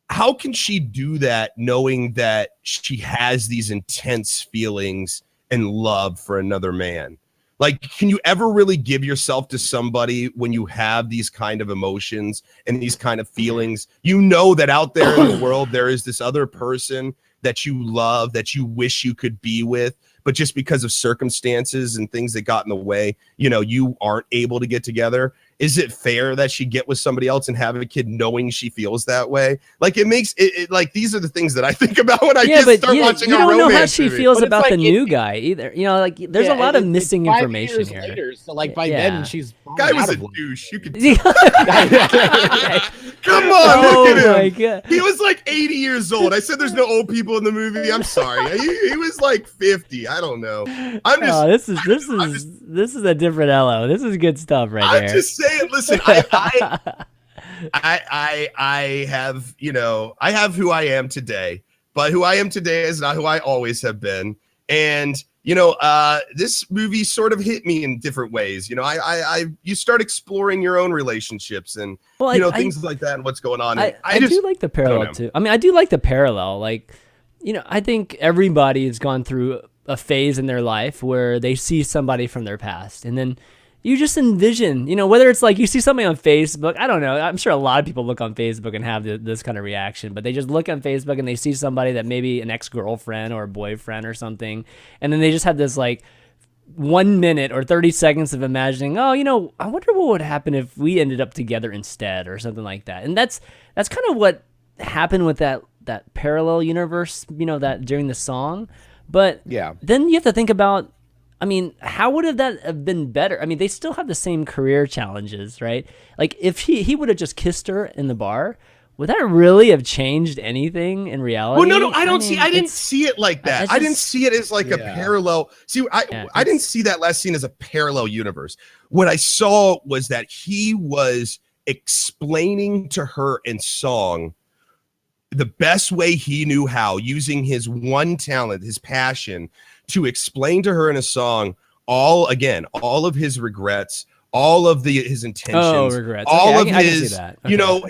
how can she do that knowing that she has these intense feelings and love for another man? Like, can you ever really give yourself to somebody when you have these kind of emotions and these kind of feelings? You know that out there in the world, there is this other person that you love, that you wish you could be with, but just because of circumstances and things that got in the way, you know, you aren't able to get together. Is it fair that she get with somebody else and have a kid knowing she feels that way? Like, it makes it like, these are the things that I think about when I just start watching a romance movie. You don't know how she feels about the new guy either. You know, like, there's a lot of missing information here. Later, so like by then she's guy was a douche. You could Come on, look at him. My God. He was like 80 years old. I said there's no old people in the movie. I'm sorry. He was like 50. I don't know. I'm just. This is a different Ello. This is good stuff right there. I'm just saying. Listen, I have, you know, I have who I am today, but who I am today is not who I always have been. And, you know, this movie sort of hit me in different ways. You know, you start exploring your own relationships and, things like that and what's going on. I do like the parallel too. I mean, I do like the parallel. Like, you know, I think everybody has gone through a phase in their life where they see somebody from their past, and then you just envision, you know, whether it's like you see something on Facebook, I don't know. I'm sure a lot of people look on Facebook and have this kind of reaction, but they just look on Facebook and they see somebody that maybe an ex-girlfriend or a boyfriend or something. And then they just have this like 1 minute or 30 seconds of imagining, oh, you know, I wonder what would happen if we ended up together instead or something like that. And that's kind of what happened with that parallel universe, you know, that during the song. But then you have to think about, I mean, how would that have been better? I mean, they still have the same career challenges, right? Like, if he would have just kissed her in the bar, would that really have changed anything in reality? Well, no, I didn't see it like that. I didn't see it as like a parallel. See, I didn't see that last scene as a parallel universe. What I saw was that he was explaining to her in song the best way he knew how, using his one talent, his passion, to explain to her in a song all of his regrets, all of his intentions, all of his,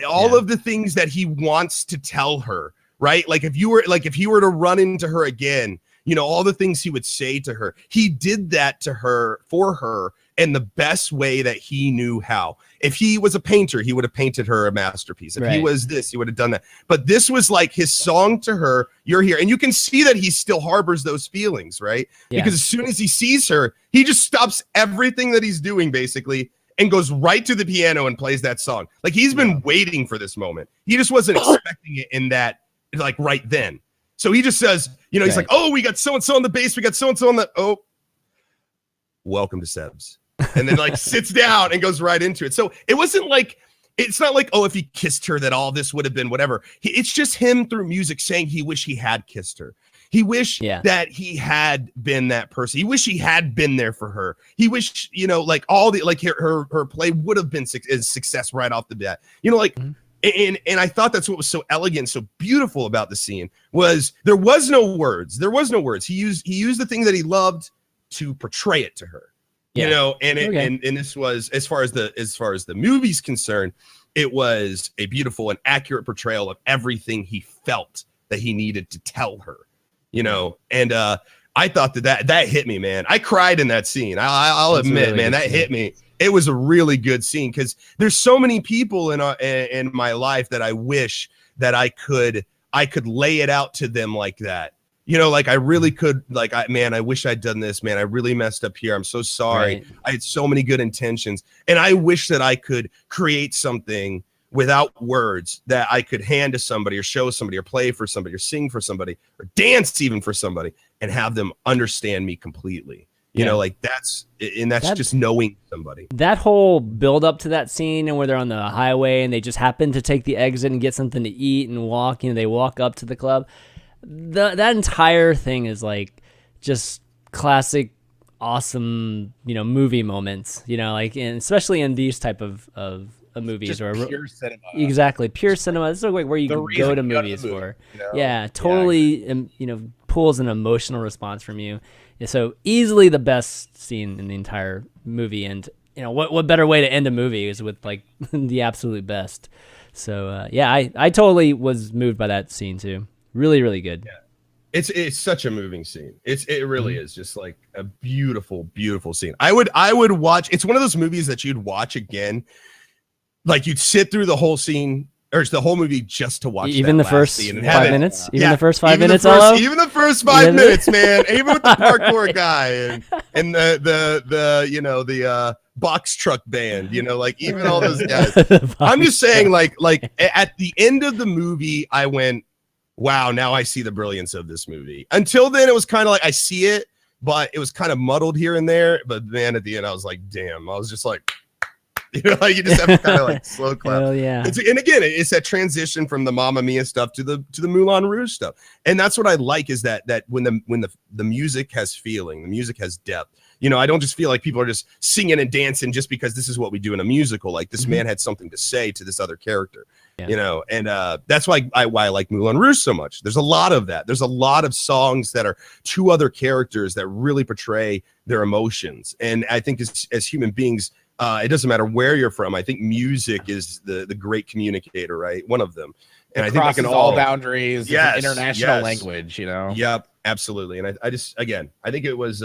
all of the things that he wants to tell her, right? Like if he were to run into her again, you know, all the things he would say to her, he did that to her, for her, in the best way that he knew how. If he was a painter, he would have painted her a masterpiece. If he was this, he would have done that. But this was like his song to her, you're here. And you can see that he still harbors those feelings, right? Yeah. Because as soon as he sees her, he just stops everything that he's doing basically and goes right to the piano and plays that song. Like he's been waiting for this moment. He just wasn't expecting it in that, like right then. So he just says, you know, he's like, oh, we got so-and-so on the bass. We got so-and-so on the, welcome to Seb's. And then like sits down and goes right into it. So it wasn't like, it's not like, oh, if he kissed her that all this would have been whatever. It's just him through music saying he wished he had kissed her. He wished that he had been that person. He wished he had been there for her. He wished, you know, like all the, like her play would have been success right off the bat. You know, like, and I thought that's what was so elegant, so beautiful about the scene was there was no words. There was no words. He used the thing that he loved to portray it to her. You know, and and this was, as far as the movie's concerned, it was a beautiful and accurate portrayal of everything he felt that he needed to tell her, you know. And I thought that hit me, man. I cried in that scene. I'll admit, man, that hit me. It was a really good scene because there's so many people in my life that I wish that I could lay it out to them like that. You know, like I really could, like, I wish I'd done this, man. I really messed up here. I'm so sorry. Right. I had so many good intentions. And I wish that I could create something without words that I could hand to somebody or show somebody or play for somebody or sing for somebody or dance even for somebody and have them understand me completely. You know, like that's just knowing somebody. That whole build up to that scene and where they're on the highway and they just happen to take the exit and get something to eat and walk, you know, they walk up to the club. That entire thing is like just classic, awesome, you know, movie moments, you know, like, and especially in these type of movies just or pure cinema. Exactly. Pure cinema. This is like where you go to movies for. You know? Yeah, totally. You know, pulls an emotional response from you. So easily the best scene in the entire movie. And you know, what better way to end a movie is with like the absolute best. So yeah, I totally was moved by that scene too. Really, really good. Yeah. It's such a moving scene. It really is just like a beautiful, beautiful scene. I would watch. It's one of those movies that you'd watch again. Like you'd sit through the whole scene or the whole movie just to watch even that the first scene and 5 minutes. Even yeah, the first 5 even minutes. Even the first 5 minutes, man. Even with the parkour guy and the you know the box truck band, you know, like even all those guys. I'm just saying, like at the end of the movie, I went, wow, now I see the brilliance of this movie. Until then, it was kind of like I see it, but it was kind of muddled here and there. But then at the end, I was like, damn, I was just like, you know, like you just have to kind of like slow clap. Hell yeah. And again, it's that transition from the Mamma Mia stuff to the Moulin Rouge stuff. And that's what I like is that when the music has feeling, the music has depth. You know, I don't just feel like people are just singing and dancing just because this is what we do in a musical. Like this man had something to say to this other character. Yeah. You know, and that's why I like Moulin Rouge so much. There's a lot of that. There's a lot of songs that are to other characters that really portray their emotions. And I think as human beings, it doesn't matter where you're from. I think music is the great communicator, right? One of them. And I think crosses all boundaries. Yes, it's an international language, you know. Yep, absolutely. And I just again, I think it was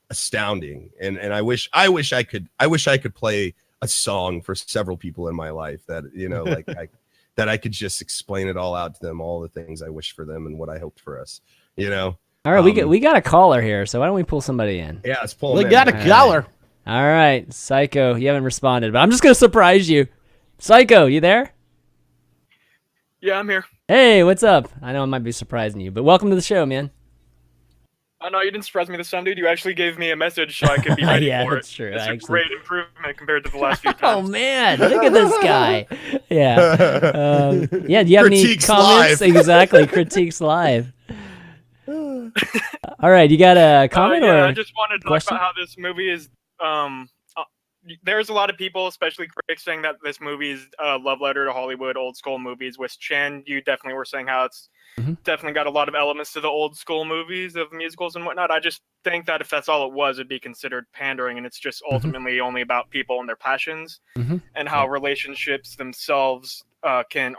astounding. And I wish I could play a song for several people in my life that, you know, like that I could just explain it all out to them, all the things I wish for them and what I hoped for us, you know. All right, we got a caller here, so why don't we pull somebody in? Yeah, let's pull him We in. got a caller. All right, Psycho, you haven't responded, but I'm just gonna surprise you. Psycho, you there? Yeah, I'm here. Hey, what's up? I know I might be surprising you, but welcome to the show, man. Oh no, you didn't surprise me this time, dude. You actually gave me a message so I could be ready Yeah, for that's it. true. It's Actually... a great improvement compared to the last few Oh times. man, look at this guy. Yeah. Yeah, do you have Critiques any comments? live. Exactly, critiques live. All right, you got a comment yeah, or I just wanted to question? talk about how this movie is. There's a lot of people, especially critics, saying that this movie is a love letter to Hollywood old school movies. With Chan, you definitely were saying how it's definitely got a lot of elements to the old school movies of musicals and whatnot. I just think that if that's all it was, it'd be considered pandering, and it's just ultimately only about people and their passions and how relationships themselves can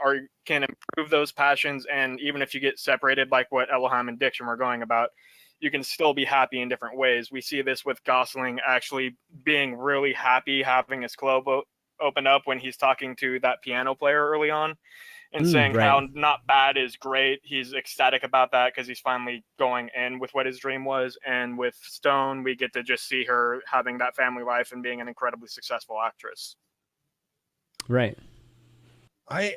improve those passions. And even if you get separated, like what Ellohime and Diction were going about, you can still be happy in different ways. We see this with Gosling actually being really happy having his club open up when he's talking to that piano player early on and saying how not bad is great. He's ecstatic about that because he's finally going in with what his dream was. And with Stone, we get to just see her having that family life and being an incredibly successful actress. Right. I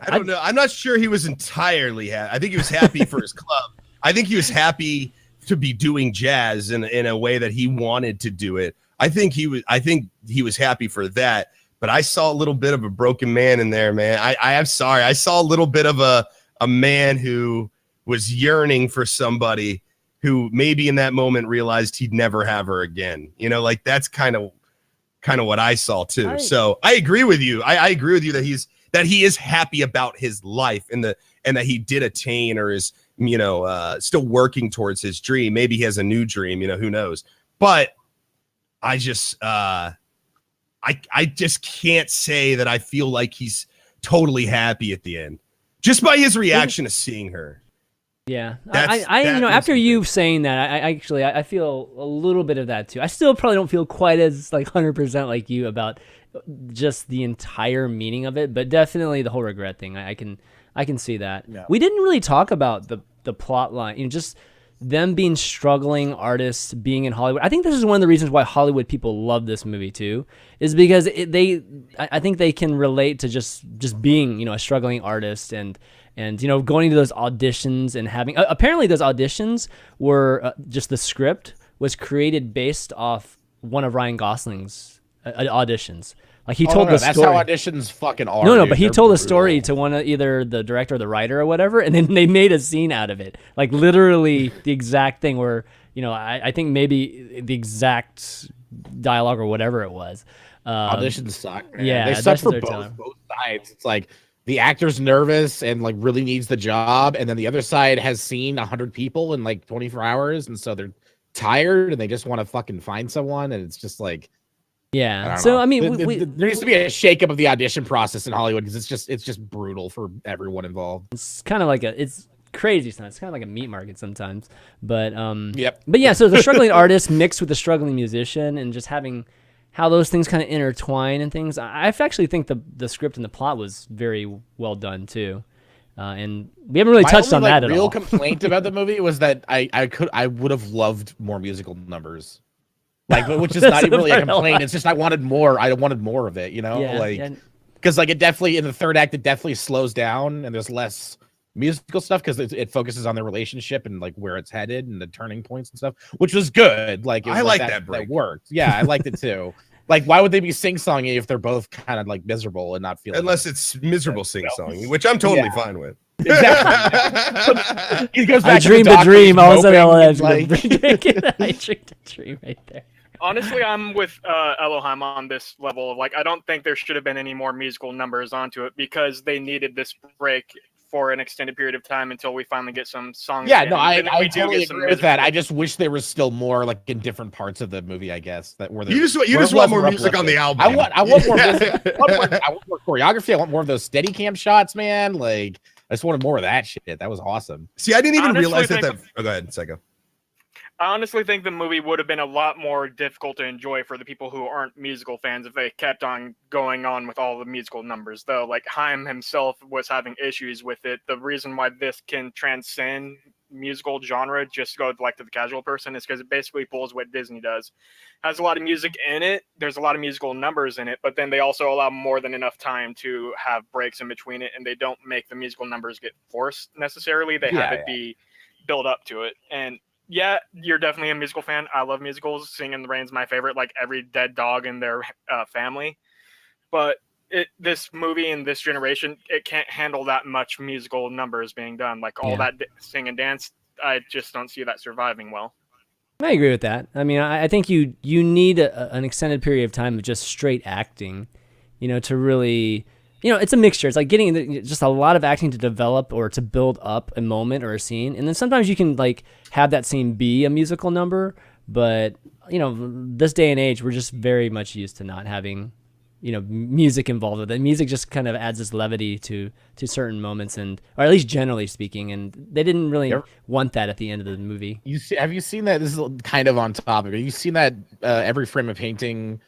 don't know. I'm not sure he was entirely happy. I think he was happy for his club. I think he was happy to be doing jazz in a way that he wanted to do it. I think he was happy for that. But I saw a little bit of a broken man in there, man. I'm sorry. I saw a little bit of a man who was yearning for somebody who maybe in that moment realized he'd never have her again. You know, like that's kind of what I saw too. So I agree with you. I agree with you that he is happy about his life and that he did attain or is, you know, still working towards his dream. Maybe he has a new dream, you know, who knows? But I just I just can't say that I feel like he's totally happy at the end just by his reaction to seeing her. Yeah, I you know, after you saying that, I feel a little bit of that too. I still probably don't feel quite as like 100% like you about just the entire meaning of it, but definitely the whole regret thing. I can see that. Yeah. We didn't really talk about the plot line, you know, just them being struggling artists being in Hollywood. I think this is one of the reasons why Hollywood people love this movie too, is because I think they can relate to just being, you know, a struggling artist and you know, going to those auditions and having apparently those auditions were just the script was created based off one of Ryan Gosling's auditions. Like he told the story. That's how auditions fucking are. No, but he told a story to one of either the director or the writer or whatever, and then they made a scene out of it. Like literally the exact thing where, you know, I think maybe the exact dialogue or whatever it was. Auditions suck, man. Yeah, they suck for both sides. It's like the actor's nervous and like really needs the job, and then the other side has seen 100 people in like 24 hours, and so they're tired and they just want to fucking find someone, and it's just like, yeah. So I mean, there needs to be a shakeup of the audition process in Hollywood because it's just brutal for everyone involved. it's kind of like it's crazy sometimes. It's kind of like a meat market sometimes. But Yep. But yeah, so the struggling artist mixed with the struggling musician, and just having how those things kind of intertwine and things. I actually think the script and the plot was very well done too. And we haven't really touched on that at all. My real complaint about the movie was that I would have loved more musical numbers. Like, which is not really a complaint. It's just I wanted more. I wanted more of it, you know? Because like it definitely in the third act it definitely slows down and there's less musical stuff because it focuses on their relationship and like where it's headed and the turning points and stuff, which was good. Like I like that break. That worked. Yeah, I liked it too. Like, why would they be sing-songy if they're both kind of like miserable and not feeling? Unless it's miserable sing-songy, which I'm totally fine with. Exactly. He goes back I dreamed a dream. All of a sudden, I dreamed a dream right there. Honestly, I'm with Ellohime on this level. Like, I don't think there should have been any more musical numbers onto it because they needed this break for an extended period of time until we finally get some songs. Yeah, no, I totally agree with that. I just wish there was still more, like in different parts of the movie. I guess that were there. You just want more music on the album. I want more music. I want more choreography. I want more of those steady cam shots, man. Like, I just wanted more of that shit. That was awesome. See, I didn't even realize that. Oh, go ahead, Psycho. I honestly think the movie would have been a lot more difficult to enjoy for the people who aren't musical fans if they kept on going on with all the musical numbers, though. Like, Haim himself was having issues with it. The reason why this can transcend musical genre, just go like to the casual person, is because it basically pulls what Disney does. Has a lot of music in it. There's a lot of musical numbers in it, but then they also allow more than enough time to have breaks in between it, and they don't make the musical numbers get forced necessarily. They have it be build up to it. And yeah, you're definitely a musical fan. I love musicals. Singing in the Rain's my favorite, like every dead dog in their family. But this movie and this generation, it can't handle that much musical numbers being done. Like all that sing and dance, I just don't see that surviving well. I agree with that. I mean, I think you need an extended period of time of just straight acting, to really... it's a mixture. It's like getting just a lot of acting to develop or to build up a moment or a scene. And then sometimes you can like have that scene be a musical number. But, this day and age, we're just very much used to not having, music involved with it. Music just kind of adds this levity to certain moments, or at least generally speaking. And they didn't really want that at the end of the movie. Have you seen that? This is kind of on topic. Have you seen that Every Frame of Painting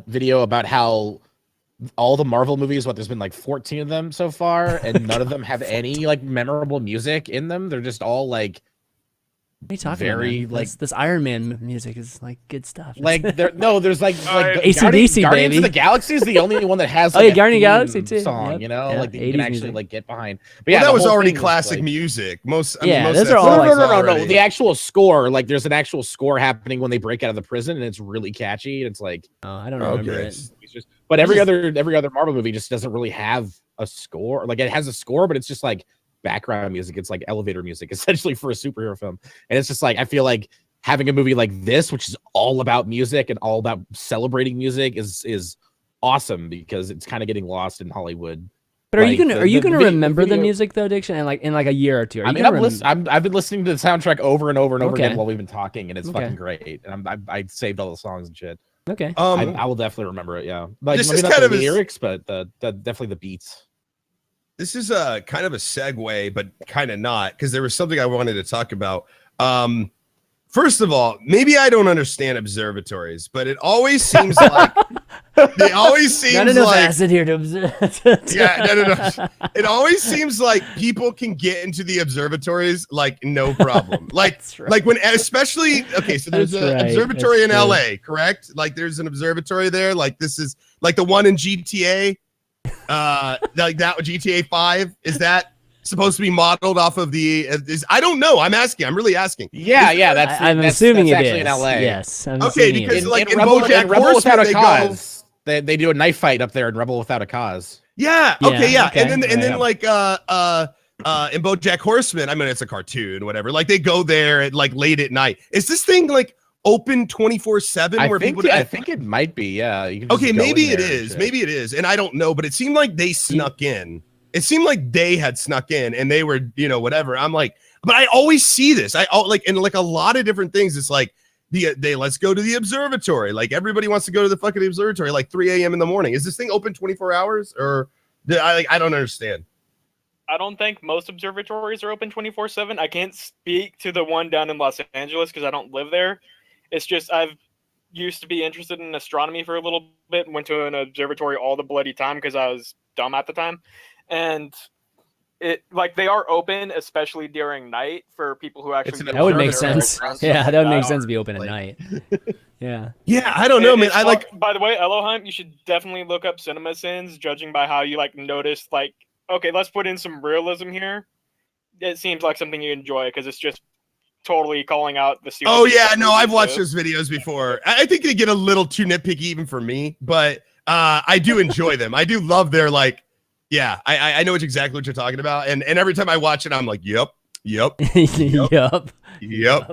video about how all the Marvel movies, there's been like 14 of them so far, and none of them have any like memorable music in them. They're just all like, what are you talking about? Like this Iron Man music is like good stuff. Like there's like AC/DC, Guardians baby. of the Galaxy is the only one that has Guardian Galaxy too song, like that you can actually like get behind. But that was already classic music. Most those are all no. The actual score, like there's an actual score happening when they break out of the prison, and it's really catchy. It's like, I don't remember it. But every other Marvel movie just doesn't really have a score. Like it has a score, but it's just like background music. It's like elevator music essentially for a superhero film. And it's just like, I feel like having a movie like this, which is all about music and all about celebrating music, is awesome because it's kind of getting lost in Hollywood. But are you gonna remember the music though, Diction, in like a year or two? I've been listening to the soundtrack over and over and over again while we've been talking, and it's fucking great. And I saved all the songs and shit. Okay. I will definitely remember it. Yeah. Like, this maybe is not kind the of lyrics, but definitely the beats. This is kind of a segue, but kind of not, because there was something I wanted to talk about. First of all, maybe I don't understand observatories, but it always seems like they always seem not enough acid here to observe. No. It always seems like people can get into the observatories like no problem. Like like when especially so there's an observatory in LA, correct? Like there's an observatory there. Like this is like the one in GTA. Like that GTA 5, is that supposed to be modeled off of the I don't know. I'm really asking. That's assuming that's it actually is in LA. Yes, because like in Rebel Without a Cause, they do a knife fight up there in Rebel Without a Cause. And then like in BoJack Horseman, I mean it's a cartoon, whatever. Like they go there at like late at night. Is this thing like open 24/7 where people? I think it might be. Yeah. Okay, maybe it is. Maybe it is, and I don't know. But it seemed like they snuck in It seemed like they had snuck in and they were, you know, whatever. I'm like, but I always see this. Like in like a lot of different things. It's like they let's go to the observatory. Like everybody wants to go to the fucking observatory like 3 a.m. in the morning. Is this thing open 24 hours or I don't understand. I don't think most observatories are open 24/7. I can't speak to the one down in Los Angeles because I don't live there. It's just I've used to be interested in astronomy for a little bit and went to an observatory all the bloody time because I was dumb at the time. And it like they are open, especially during night for people who actually. That would make sense. Yeah, that would make sense to be open at night. Yeah. Yeah, I don't know, man. I like. By the way, Ellohime, you should definitely look up cinema sins, judging by how you like notice like. Okay, let's put in some realism here. It seems like something you enjoy because it's just totally calling out the. Oh yeah, no, I've watched those videos before. I think they get a little too nitpicky even for me, but I do enjoy them. I do love their like, yeah, I know exactly what you're talking about, and every time I watch it, I'm like, yep.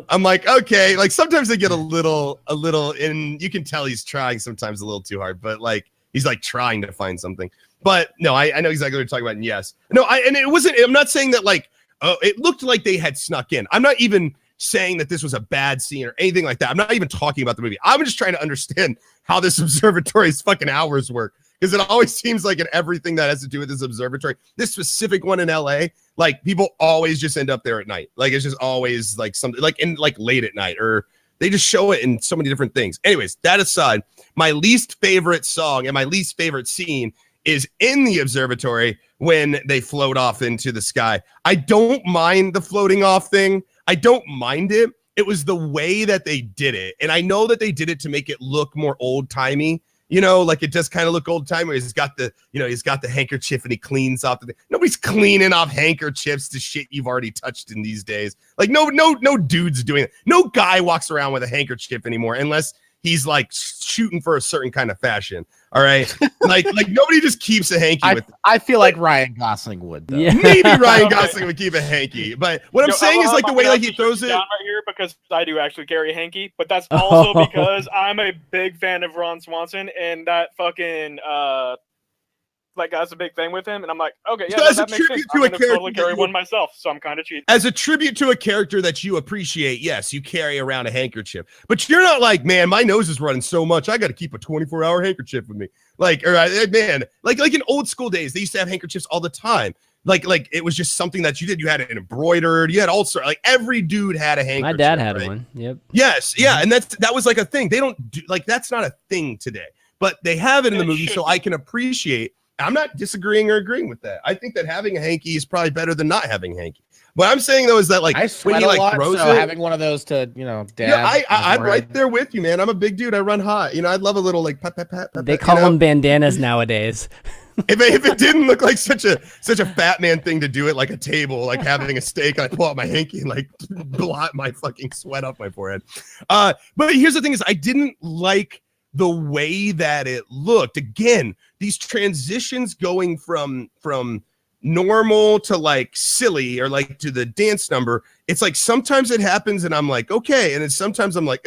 I'm like, okay, like sometimes they get a little, and you can tell he's trying sometimes a little too hard, but like he's like trying to find something. But no, I know exactly what you're talking about. And yes, no, and it wasn't. I'm not saying that like, oh, it looked like they had snuck in. I'm not even saying that this was a bad scene or anything like that. I'm not even talking about the movie. I'm just trying to understand how this observatory's fucking hours work, because it always seems like in everything that has to do with this observatory, this specific one in LA, like people always just end up there at night. Like it's just always like something like in like late at night, or they just show it in so many different things. Anyways, that aside, my least favorite song and my least favorite scene is in the observatory when they float off into the sky. I don't mind the floating off thing. I don't mind it. It was the way that they did it. And I know that they did it to make it look more old timey, you know, like it does kind of look old timey. He's got the handkerchief and he cleans off the thing. Nobody's cleaning off handkerchiefs to shit you've already touched in these days. Like no dude's doing it. No guy walks around with a handkerchief anymore unless he's like shooting for a certain kind of fashion. All right. like nobody just keeps a hanky with it. I feel like Ryan Gosling would though. Yeah. Maybe Ryan Gosling would keep a hanky. But what I'm saying is like the way like he throws it. Right here because I do actually carry a hanky, but that's also because I'm a big fan of Ron Swanson and that fucking like that's a big thing with him, and I'm like, okay, yeah, so that makes sense. I'm gonna totally carry one myself, so I'm kind of cheap. As a tribute to a character that you appreciate, yes, you carry around a handkerchief, but you're not like, man, my nose is running so much, I got to keep a 24-hour handkerchief with me. Like, or man, like in old school days, they used to have handkerchiefs all the time. Like it was just something that you did. You had it embroidered. You had all sorts. Like every dude had a handkerchief. My dad had right? one. Yep. Yes, yeah, and that was like a thing. They don't do like that's not a thing today, but they have it in the movie, so I can appreciate. I'm not disagreeing or agreeing with that. I think that having a hanky is probably better than not having a hanky. What I'm saying though is that like I sweat when he a like lot, throws so it, having one of those to dab. Yeah, I'm right there with you, man. I'm a big dude. I run hot. You know, I'd love a little like pat. They call them bandanas nowadays. If it didn't look like such a fat man thing to do it like a table, like having a steak, I pull out my hanky and like blot my fucking sweat off my forehead. But here's the thing: is I didn't like the way that it looked. Again, these transitions going from normal to like silly or like to the dance number. It's like sometimes it happens and I'm like, okay. And then sometimes I'm like,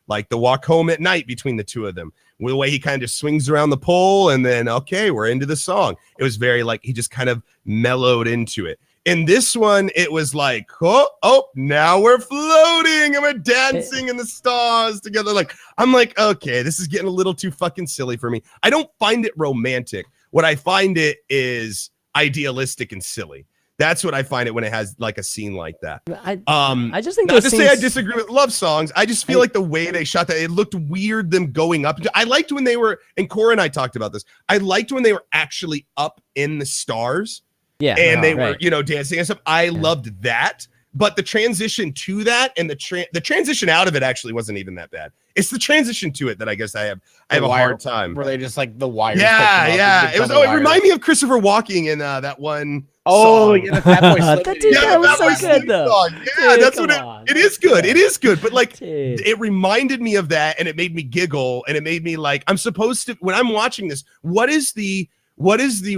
like the walk home at night between the two of them. With the way he kind of swings around the pole and then, okay, we're into the song. It was very like, he just kind of mellowed into it. In this one, it was like, oh, now we're floating and we're dancing in the stars together. Like, I'm like, okay, this is getting a little too fucking silly for me. I don't find it romantic. What I find it is idealistic and silly. That's what I find it when it has like a scene like that. I just think not to say I disagree with love songs. I just feel like the way they shot that, it looked weird. Them going up. I liked when they were, and Cora and I talked about this. I liked when they were actually up in the stars. Yeah, and they were, dancing and stuff. I loved that, but the transition to that and the transition out of it actually wasn't even that bad. It's the transition to it that I guess I have a hard time. Were they just like the wires? Yeah. It was. It reminded me of Christopher Walken in that one. Oh, song. Yeah, the Fat Boy Slim. That was so good though. Yeah, dude, that's what it is. Good. It is good, but like Dude. It reminded me of that, and it made me giggle, and it made me like I'm supposed to when I'm watching this. What is the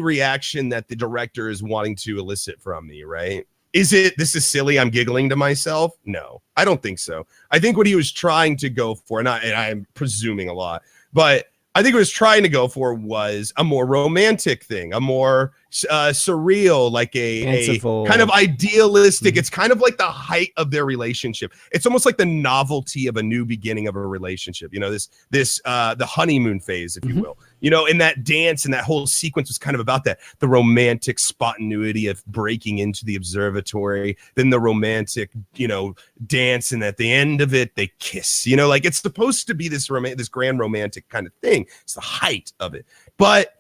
reaction that the director is wanting to elicit from me, right? Is it, this is silly, I'm giggling to myself? No, I don't think so. I think what he was trying to go for, and I'm presuming a lot, but I think what he was trying to go for was a more romantic thing, a more, surreal, like a kind of idealistic. It's kind of like the height of their relationship. It's almost like the novelty of a new beginning of a relationship. You know, this the honeymoon phase, if you will. You know, and that dance and that whole sequence was kind of about that, the romantic spontaneity of breaking into the observatory, then the romantic, you know, dance, and at the end of it, they kiss. You know, like it's supposed to be this grand romantic kind of thing. It's the height of it. But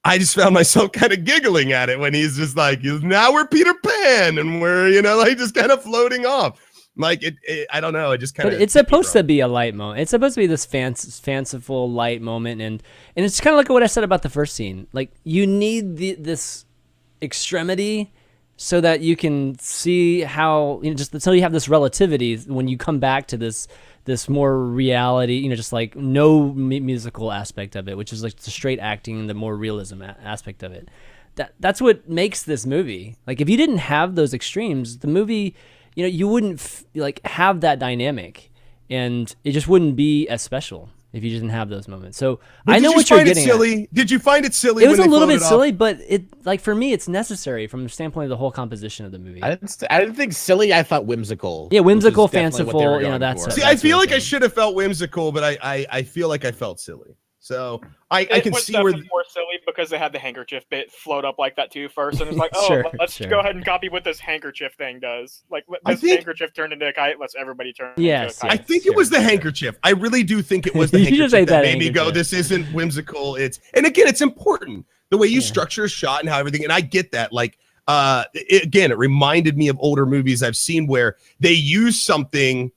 I just found myself kind of giggling at it when he's just like, now we're Peter Pan, and we're, you know, like just kind of floating off. Like it I don't know. It just kind of. But it's supposed to be a light moment. It's supposed to be this fanciful light moment, and it's kind of like what I said about the first scene. Like you need this extremity so that you can see how, you know, just until you have this relativity when you come back to this more reality, you know, just like no musical aspect of it, which is like the straight acting, the more realism aspect of it. That's what makes this movie. Like if you didn't have those extremes, the movie, you know, you wouldn't like have that dynamic, and it just wouldn't be as special if you didn't have those moments. So I know what you're getting at. Did you find it silly? It was a little bit silly, but it, like, for me, it's necessary from the standpoint of the whole composition of the movie. I didn't think silly. I thought whimsical. Yeah, whimsical, fanciful. You know, that's. See, I feel like I should have felt whimsical, but I feel like I felt silly. So I can see where more silly because they had the handkerchief bit float up like that too first, and it's like, oh, Sure, let's go ahead and copy what this handkerchief thing does. Like this handkerchief turned into a kite. Let's everybody turn. Yes, into a kite. I think it was the handkerchief. I really do think it was the You handkerchief just ate that that made me go, handkerchief. this isn't whimsical. And again, it's important the way you structure a shot and how everything. And I get that. Like it reminded me of older movies I've seen where they use something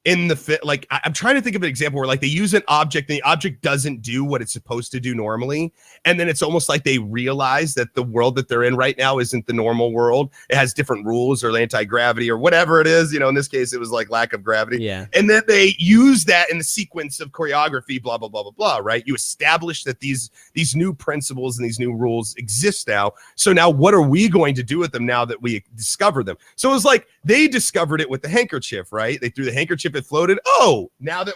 in the fit. Like I'm trying to think of an example where like they use an object and the object doesn't do what it's supposed to do normally, and then it's almost like they realize that the world that they're in right now isn't the normal world. It has different rules or anti-gravity or whatever it is. You know, in this case it was like lack of gravity. Yeah. And then they use that in the sequence of choreography, blah blah blah blah blah, right? You establish that these new principles and these new rules exist now. So now what are we going to do with them now that we discover them? So it was like they discovered it with the handkerchief, right? They threw the handkerchief, it floated. Oh, now that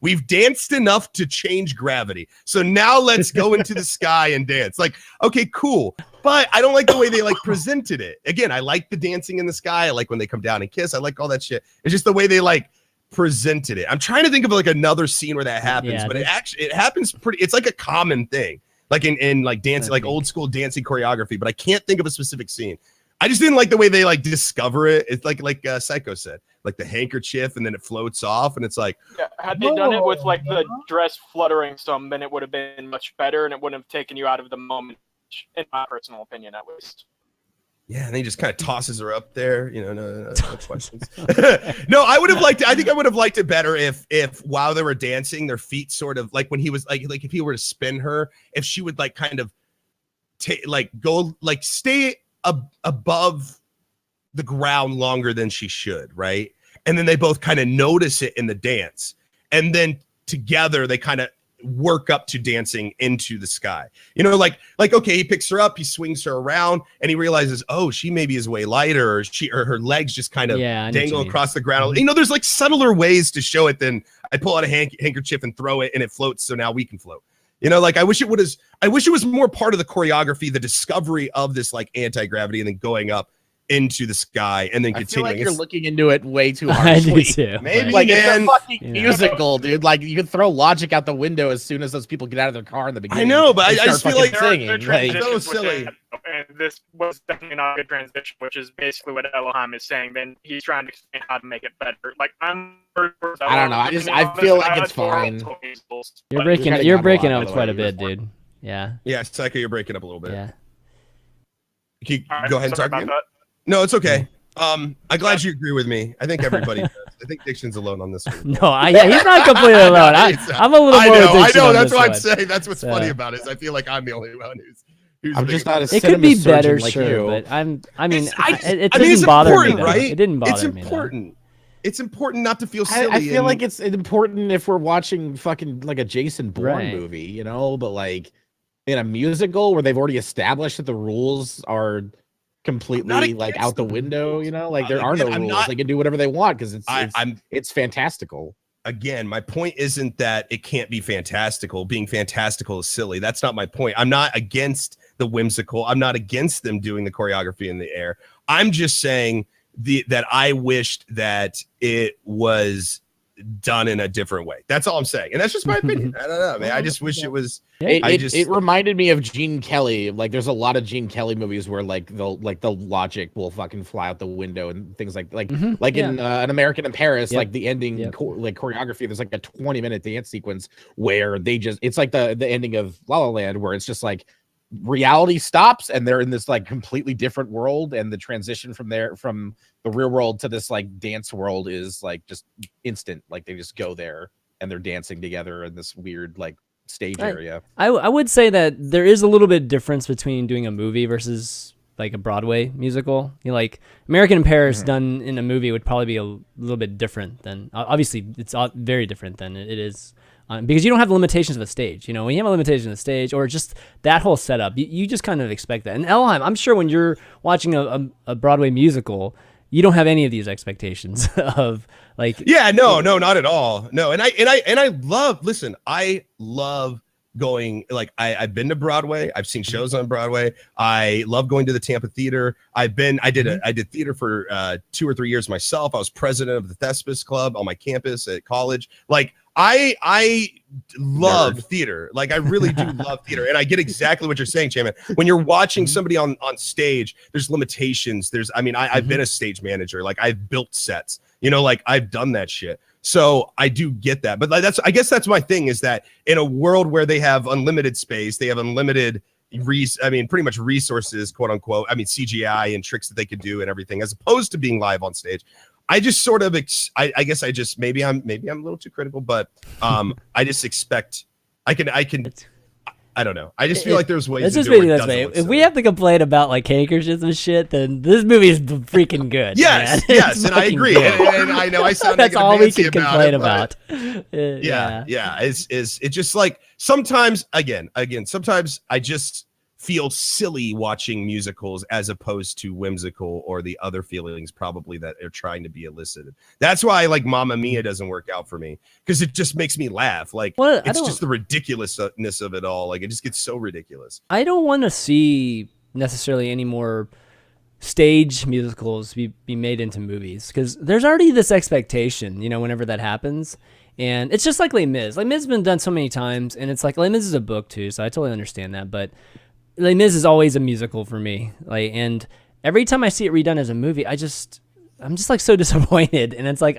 we've danced enough to change gravity. So now let's go into the sky and dance. Like, okay, cool. But I don't like the way they like presented it. Again, I like the dancing in the sky. I like when they come down and kiss. I like all that shit. It's just the way they like presented it. I'm trying to think of like another scene where that happens, but it happens pretty. It's like a common thing, like in like dancing, like old school dancing choreography. But I can't think of a specific scene. I just didn't like the way they like discover it. It's like Psycho said, like the handkerchief and then it floats off and it's like, yeah, had they done it with like the dress fluttering some, then it would have been much better and it wouldn't have taken you out of the moment, in my personal opinion, at least. Yeah, and he just kind of tosses her up there. You know, no questions. No, I would have liked it. I think I would have liked it better if while they were dancing, their feet sort of like when he was like if he were to spin her, if she would like kind of stay above the ground longer than she should, right? And then they both kind of notice it in the dance, and then together they kind of work up to dancing into the sky. You know, like okay, he picks her up, he swings her around, and he realizes, oh, she maybe is way lighter, or her legs just kind of dangle across the ground. You know, there's like subtler ways to show it than I pull out a handkerchief and throw it and it floats, so now we can float. You know, like I wish it was more part of the choreography, the discovery of this like anti-gravity and then going up into the sky and then continuing. I feel like you're looking into it way too harshly. I do too. Maybe like it's a fucking musical, dude. Like you can throw logic out the window as soon as those people get out of their car in the beginning. I know, but I just feel like singing. Like, so silly. And this was definitely not a good transition, which is basically what Ellohime is saying. Then he's trying to explain how to make it better. Like I don't know. I feel like it's fine. You're breaking up quite a bit, dude. Yeah. Yeah, Psycho, you're breaking up a little bit. Yeah. Go ahead and talk again. No, it's okay. I'm glad you agree with me. I think everybody does. I think Diction's alone on this one. No, he's not completely alone. I'm a little more I know. That's what I'm saying. That's what's funny about it. Is I feel like I'm the only one who's I'm just not a it could be better, like sure, you. But it didn't bother me, right? It didn't bother me. It's important. It's important not to feel silly. I feel like it's important if we're watching fucking like a Jason Bourne movie, you know, but like in a musical where they've already established that the rules are completely like out the window, you know, like there are no rules. They can do whatever they want because it's fantastical. Again, my point isn't that it can't be fantastical. Being fantastical is silly. That's not my point. I'm not against the whimsical. I'm not against them doing the choreography in the air. I'm just saying that I wished that it was done in a different way. That's all I'm saying, and that's just my opinion. I don't know, man. I just wish it was. It reminded me of Gene Kelly. Like, there's a lot of Gene Kelly movies where the logic will fucking fly out the window and things like in An American in Paris, like the ending choreography. There's like a 20-minute dance sequence where it's like the ending of La La Land, where it's just like reality stops and they're in this like completely different world, and the transition from the real world to this like dance world is like just instant. Like, they just go there and they're dancing together in this weird like stage area. I would say that there is a little bit difference between doing a movie versus like a Broadway musical. Like American in Paris done in a movie would probably be a little bit different than, obviously it's very different than it is because you don't have the limitations of a stage. When you have a limitation of the stage or just that whole setup, you just kind of expect that. And Ellohime, I'm sure when you're watching a Broadway musical, you don't have any of these expectations of like. Yeah, no, not at all. No, and I love going, like, I've been to Broadway. I've seen shows on Broadway. I love going to the Tampa Theater. I did theater for 2 or 3 years myself. I was president of the Thespis Club on my campus at college. Like, I love theater. Like, I really do love theater. And I get exactly what you're saying, Chairman. When you're watching somebody on stage, there's limitations. I've been a stage manager. Like, I've built sets, like I've done that shit. So I do get that. But I guess that's my thing, is that in a world where they have unlimited space, they have unlimited pretty much resources, quote unquote. CGI and tricks that they could do and everything, as opposed to being live on stage. I just sort of, I guess I just, maybe I'm a little too critical, but I just expect, I don't know. I just feel like there's ways to do it. This way. If we have to complain about like handkerchiefs and shit, then this movie is freaking good. Yes, and I agree. And I know I sound that's all we can complain about. Yeah. It's just like sometimes, again, sometimes I just feel silly watching musicals as opposed to whimsical, or the other feelings probably that are trying to be elicited. That's why like Mamma Mia doesn't work out for me, because it just makes me laugh. Like, it's just the ridiculousness of it all. Like, it just gets so ridiculous. I don't want to see necessarily any more stage musicals be made into movies, because there's already this expectation, whenever that happens. And it's just like Les Mis. Les Mis has been done so many times, and it's like Les Mis is a book too, so I totally understand that. But Les Mis is always a musical for me. Like, and every time I see it redone as a movie, I'm just like so disappointed. And it's like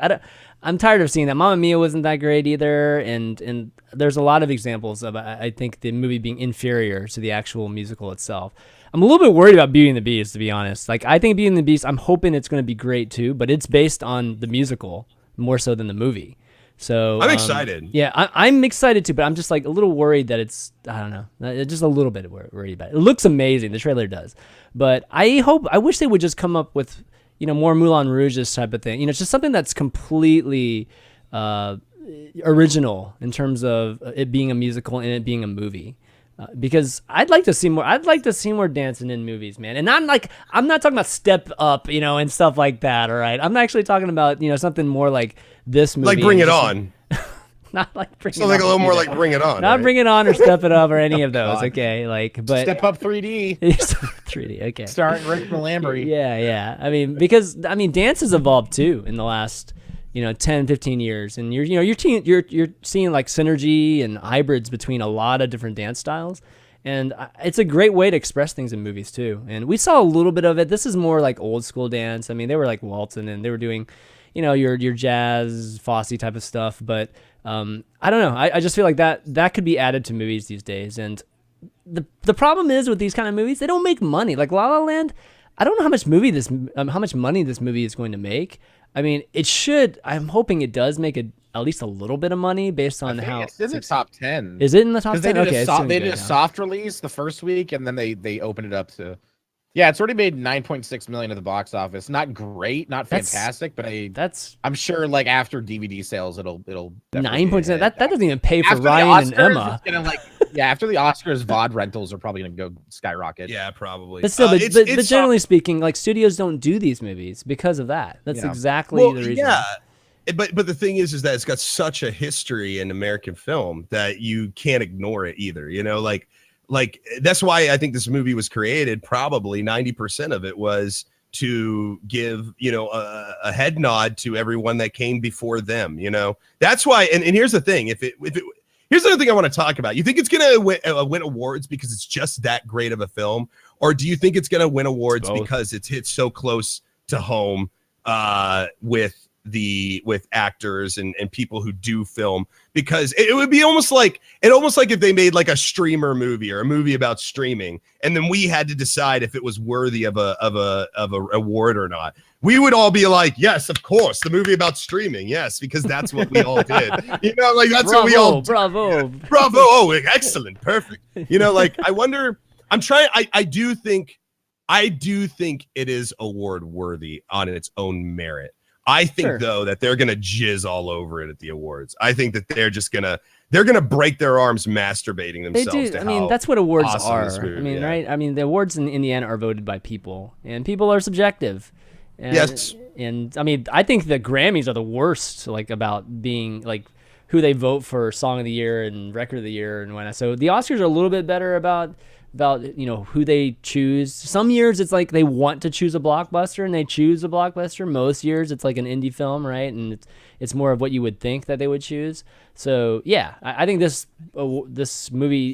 I'm tired of seeing that. Mamma Mia wasn't that great either, and there's a lot of examples of I think the movie being inferior to the actual musical itself. I'm a little bit worried about Beauty and the Beast, to be honest. Like, I think Beauty and the Beast, I'm hoping it's going to be great too, but it's based on the musical more so than the movie. So I'm excited. Yeah, I'm excited too, but I'm just like a little worried that I don't know, just a little bit worried about it. It looks amazing, the trailer does, but I wish they would just come up with, more Moulin Rouge type of thing. It's just something that's completely original in terms of it being a musical and it being a movie. Because I'd like to see more. I'd like to see more dancing in movies, man. And I'm not talking about Step Up, and stuff like that. All right, I'm actually talking about something more like this movie. Like Bring It On. Not like Bring It On. Something a little more like Bring It On. Not Bring It On or Step It Up or any of those. Okay, but Step Up 3D. 3D. Okay. Starring Rick Malambry. Yeah. Because dance has evolved too in the last 10, 15 years, and you're seeing like synergy and hybrids between a lot of different dance styles, and it's a great way to express things in movies too. And we saw a little bit of it. This is more like old school dance. They were like waltzing and they were doing, your jazz, Fosse type of stuff. But I don't know. I just feel like that could be added to movies these days. And the problem is with these kind of movies, they don't make money. Like La La Land, I don't know how much money this movie is going to make. It should. I'm hoping it does make at least a little bit of money based on how it's in the top 10. Is it in the top 10? Okay, they did a soft release the first week, and then they opened it up to. Yeah, it's already made $9.6 million at the box office. Not great, not fantastic, but I'm sure like after DVD sales, it'll 9.6. That doesn't even pay for Ryan and Emma. After the Oscars, VOD rentals are probably gonna go skyrocket. Yeah, probably. But still, but generally speaking, like studios don't do these movies because of that. That's exactly the reason. Yeah. But the thing is that it's got such a history in American film that you can't ignore it either. like that's why I think this movie was created. Probably 90% of it was to give, you know, a head nod to everyone that came before them. You know, that's why. And here's the thing: if it here's the other thing I want to talk about. You think it's gonna win awards because it's just that great of a film, or do you think it's gonna win awards because it's hit so close to home with actors and people who do film? Because it would be almost like if they made like a streamer movie or a movie about streaming, and then we had to decide if it was worthy of a award or not. We would all be like, yes, of course, the movie about streaming, yes, because that's what we all did. You know, like that's what we all did. Bravo. Oh, excellent, perfect. You know, like I wonder. I do think it is award worthy on its own merit. I think though that they're gonna jizz all over it at the awards. I think that they're gonna break their arms masturbating themselves. I mean, that's what awards awesome are. I mean, right? I mean, the awards in the end are voted by people, and people are subjective. And, yes. And I mean, I think the Grammys are the worst, like about being like who they vote for Song of the Year and Record of the Year and whatnot. So the Oscars are a little bit better about you know who they choose. Some years it's like they want to choose a blockbuster and they choose a blockbuster. Most years it's like an indie film, right? And it's more of what you would think that they would choose. So yeah, I think this movie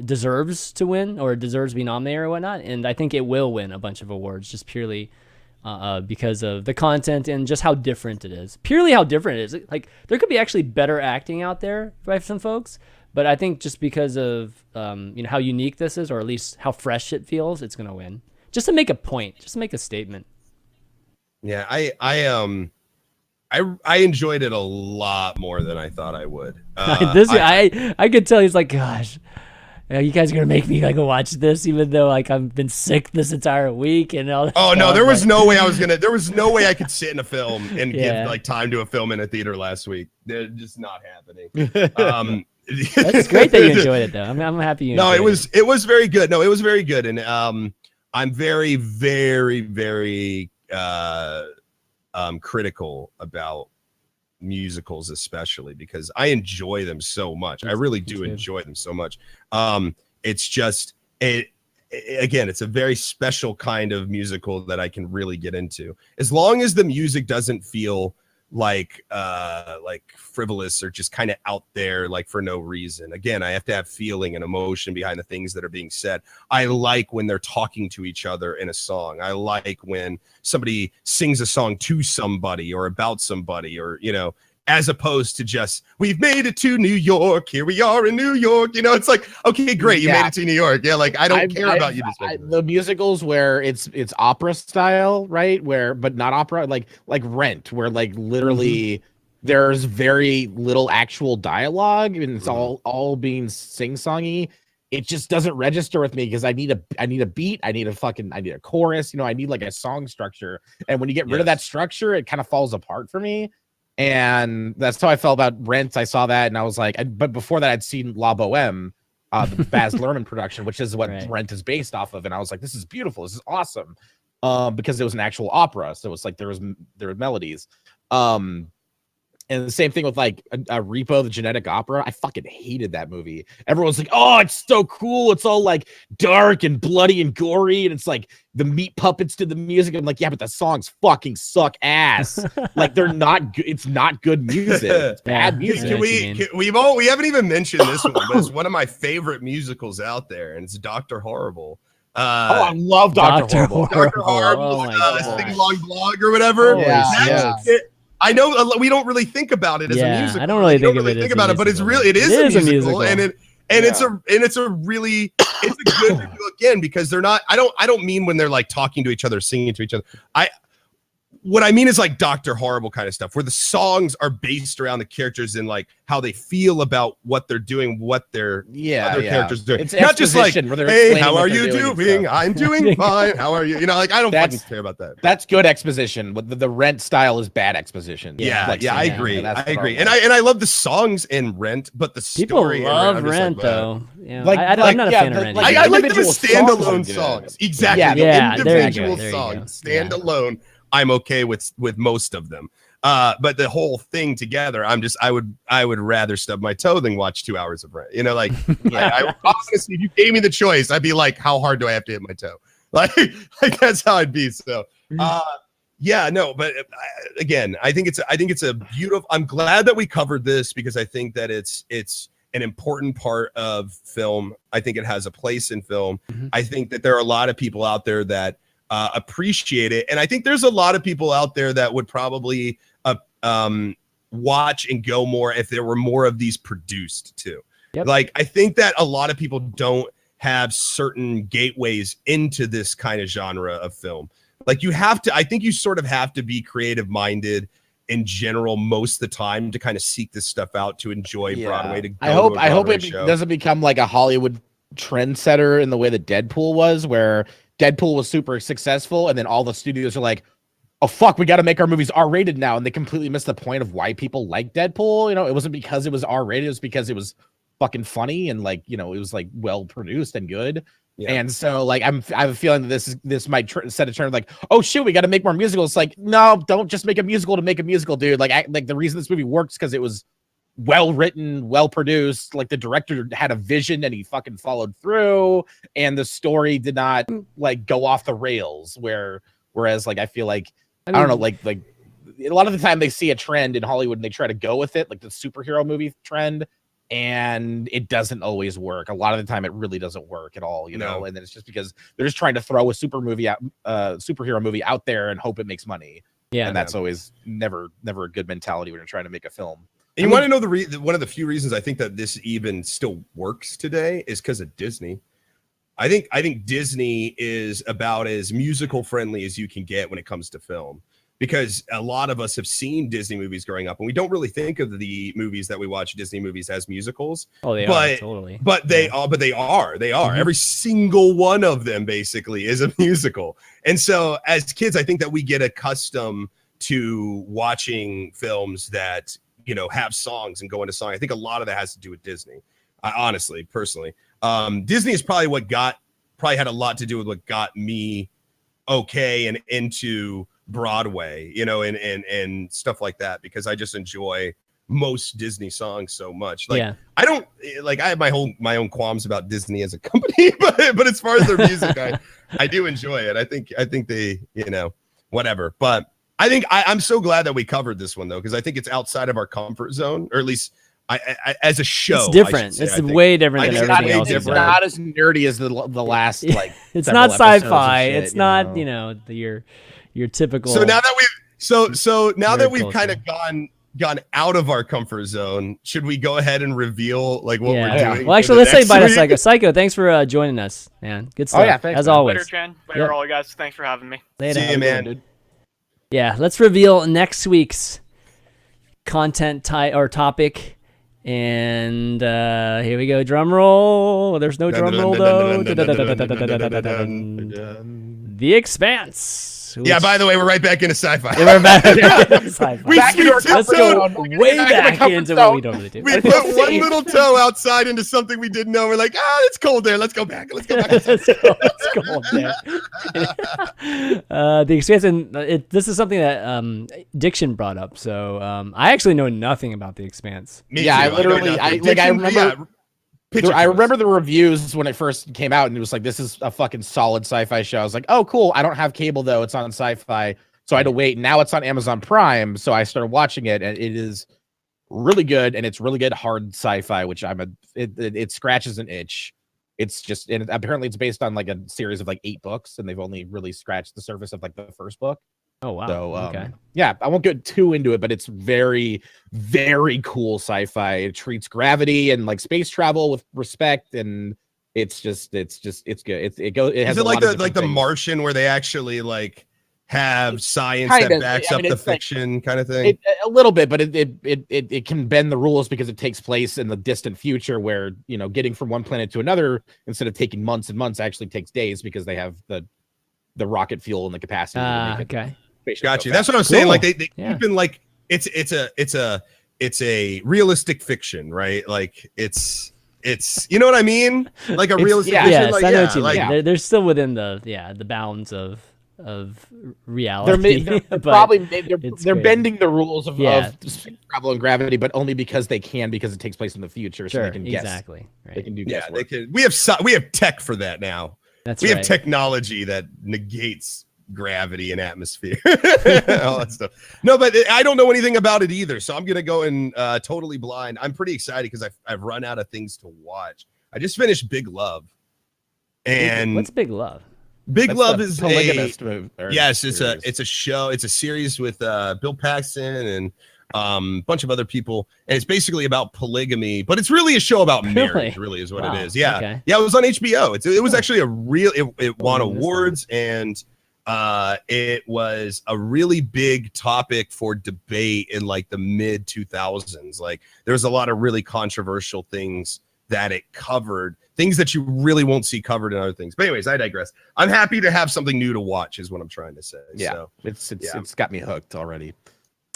deserves to win or deserves to be nominated or whatnot, and I think it will win a bunch of awards just purely because of the content and just how different it is. Purely how different it is. Like there could be actually better acting out there by some folks. But I think just because of you know how unique this is, or at least how fresh it feels, it's gonna win. Just to make a point, just to make a statement. Yeah, I enjoyed it a lot more than I thought I would. I could tell he's like, gosh, you guys are gonna make me like watch this, even though like I've been sick this entire week and all. Oh no, there was no way I could sit in a film and give like time to a film in a theater last week. They're just not happening. That's great that you enjoyed it though. I'm happy you. No, it was very good. No, it was very good, and I'm very, very, very critical about musicals, especially because I enjoy them so much. I really do enjoy them so much. It's just again, it's a very special kind of musical that I can really get into, as long as the music doesn't feel like frivolous or just kind of out there like for no reason. Again, I have to have feeling and emotion behind the things that are being said. I like when they're talking to each other in a song. I like when somebody sings a song to somebody or about somebody, or you know, as opposed to just, we've made it to New York, here we are in New York. You know, it's like, okay, great, you made it to New York. Yeah, like I don't care about you. The musicals where it's opera style, right? But not opera, like Rent, where like literally there's very little actual dialogue and it's all being sing-songy. It just doesn't register with me because I need a beat, I need a chorus, you know, I need like a song structure. And when you get rid of that structure, it kind of falls apart for me. And that's how I felt about Rent. I saw that and I was like, but before that I'd seen La Boheme, the Baz Luhrmann production, which is what Rent is based off of. And I was like, this is beautiful. This is awesome. Because it was an actual opera. So it's like there were melodies. And the same thing with like a Repo, the Genetic Opera. I fucking hated that movie. Everyone's like, oh, it's so cool. It's all like dark and bloody and gory. And it's like the meat puppets to the music. I'm like, yeah, but the songs fucking suck ass. Like they're not good. It's not good music. It's bad music. We haven't even mentioned this one, but it's one of my favorite musicals out there. And it's Dr. Horrible. I love Dr. Horrible. Dr. Horrible, Sing Along Blog or whatever. I know we don't really think about it as a musical. I don't really think about it, but it's really it is a musical, and it's a good again, because they're not. I don't mean when they're like talking to each other, singing to each other. What I mean is like Dr. Horrible kind of stuff, where the songs are based around the characters and like how they feel about what they're doing, what their other characters doing. It's not just like, hey, how are you doing? I'm doing fine. How are you? You know, like I don't fucking care about that. That's good exposition. The Rent style is bad exposition. I agree. I agree. And I love the songs in Rent, but the story. People love Rent though. Yeah, I'm not a fan of Rent. I like them as standalone songs. Exactly. Yeah, individual songs, standalone. I'm okay with most of them. But the whole thing together, I would rather stub my toe than watch 2 hours of Rent. You know, like I honestly, if you gave me the choice, I'd be like, how hard do I have to hit my toe? Like that's how I'd be. So, yeah, no, but again, I think it's a beautiful. I'm glad that we covered this because I think that it's an important part of film. I think it has a place in film. I think that there are a lot of people out there that appreciate it, and I think there's a lot of people out there that would probably watch and go more if there were more of these produced too. Like I think that a lot of people don't have certain gateways into this kind of genre of film. Like you have to, I think you sort of have to be creative minded in general most of the time to kind of seek this stuff out, to enjoy Broadway. I hope it doesn't become like a Hollywood trendsetter in the way that Deadpool was, where Deadpool was super successful and then all the studios are like, oh fuck, we got to make our movies R-rated now, and they completely missed the point of why people like Deadpool. You know, it wasn't because it was R-rated, it was because it was fucking funny and like, you know, it was like well produced and good. And so like I have a feeling that this might set a trend like, oh shit, we got to make more musicals. Like, no, don't just make a musical to make a musical, dude. Like the reason this movie works because it was well written, well produced. Like the director had a vision and he fucking followed through, and the story did not like go off the rails. Whereas like I feel like I don't know, like a lot of the time they see a trend in Hollywood and they try to go with it, like the superhero movie trend. And it doesn't always work. A lot of the time, it really doesn't work at all, you know. And then it's just because they're just trying to throw a superhero movie out there and hope it makes money. And that's always never a good mentality when you're trying to make a film. And you want to know one of the few reasons I think that this even still works today is because of Disney. I think Disney is about as musical friendly as you can get when it comes to film. Because a lot of us have seen Disney movies growing up, and we don't really think of the movies that we watch Disney movies as musicals. Oh, they are totally. But they are. Every single one of them basically is a musical. And so, as kids, I think that we get accustomed to watching films that have songs and go into song. I think a lot of that has to do with Disney. Honestly, personally, Disney is probably had a lot to do with what got me okay and into Broadway, and stuff like that, because I just enjoy most Disney songs so much. Like I have my own qualms about Disney as a company, but as far as their music, I do enjoy it. I think they, whatever. But I think I'm so glad that we covered this one though, because I think it's outside of our comfort zone, or at least I as a show. It's different. It's way different than everything else. It's not as nerdy as the last like. It's not sci-fi. It's not your typical. So now that we've kind of gone out of our comfort zone, should we go ahead and reveal like what we're doing? Well, actually, let's say bye to Psycho. Psycho, thanks for joining us, man. Good stuff. Oh yeah, thanks, as always. Later, Chan. Later, all you guys. Thanks for having me. Later. See you, man. Dude. Yeah, let's reveal next week's content topic. And here we go. Drum roll. There's no drum roll though. The Expanse. Yeah, by the way, we're right back into sci-fi. Yeah, we're back into sci-fi. Let's go way back into what we normally do. We put one little toe outside into something we didn't know. We're like, it's cold there. Let's go back. Let's go back. It's cold there. The Expanse, and this is something that Diction brought up. So I actually know nothing about The Expanse. I remember. I remember the reviews when it first came out, and it was like, this is a fucking solid sci-fi show. I was like, oh, cool. I don't have cable, though. It's on Sci-Fi. So I had to wait. Now it's on Amazon Prime. So I started watching it, and it is really good. And it's really good hard sci-fi, which it scratches an itch. It's just, and apparently it's based on like a series of like 8 books, and they've only really scratched the surface of like the first book. Oh, wow. So, okay. Yeah, I won't get too into it, but it's very, very cool sci-fi. It treats gravity and like space travel with respect, and it's good. It has. Is it like the Martian, where they actually like have science that backs up the fiction kind of thing? A little bit, but it can bend the rules because it takes place in the distant future, where getting from one planet to another, instead of taking months and months, actually takes days because they have the rocket fuel and the capacity to make it. Okay. Gotcha. That's what I'm saying. Like they keep in like it's a realistic fiction, right? Like it's you know what I mean? Like a realistic fiction. Yes, I know what you mean. They're still within the bounds of reality. They're but probably it's they're crazy. bending the rules of Yeah. space travel and gravity, but only because they can, because it takes place in the future. So Sure, they can guess. exactly. They Right. can do Yeah, guesswork. they can. We have tech for that now. That's We right. have technology that negates gravity and atmosphere, all that stuff. No, but I don't know anything about it either, so I'm gonna go in totally blind. I'm pretty excited because I've run out of things to watch. I just finished Big Love, and What's Big Love? Big That's Love a is polygamist move. yes, it's a show. It's a series with Bill Paxton and a bunch of other people, and it's basically about polygamy, but it's really a show about marriage. Really, is what Wow, it is. Yeah, okay. yeah. It was on HBO. It was actually a real. It won Believe this awards, and it was a really big topic for debate in like the mid 2000s. Like there was a lot of really controversial things that it covered, things that you really won't see covered in other things. But anyways, I digress. I'm happy to have something new to watch is what I'm trying to say. Yeah, So, it's got me hooked already.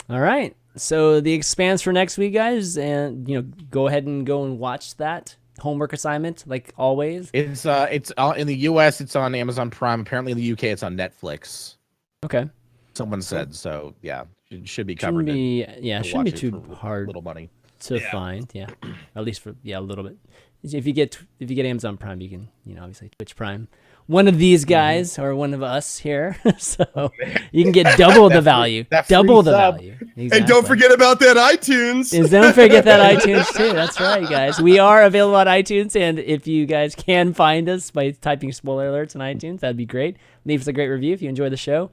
All right. So The Expanse for next week, guys, and go ahead and go and watch that homework assignment, like always. It's all in the US. It's on Amazon Prime. Apparently in the UK, it's on Netflix. Okay. Someone said so. Yeah, it should be Shouldn't covered. be shouldn't be watch it too for hard little money. to find. Yeah, at least for a little bit. If you get Amazon Prime, you can obviously Twitch Prime. One of these guys or one of us here, so you can get double the value. that free Double the sub. value. and don't forget about that iTunes. And don't forget that iTunes too. That's right, guys. We are available on iTunes, and if you guys can find us by typing spoiler alerts on iTunes, that'd be great. Leave us a great review if you enjoy the show.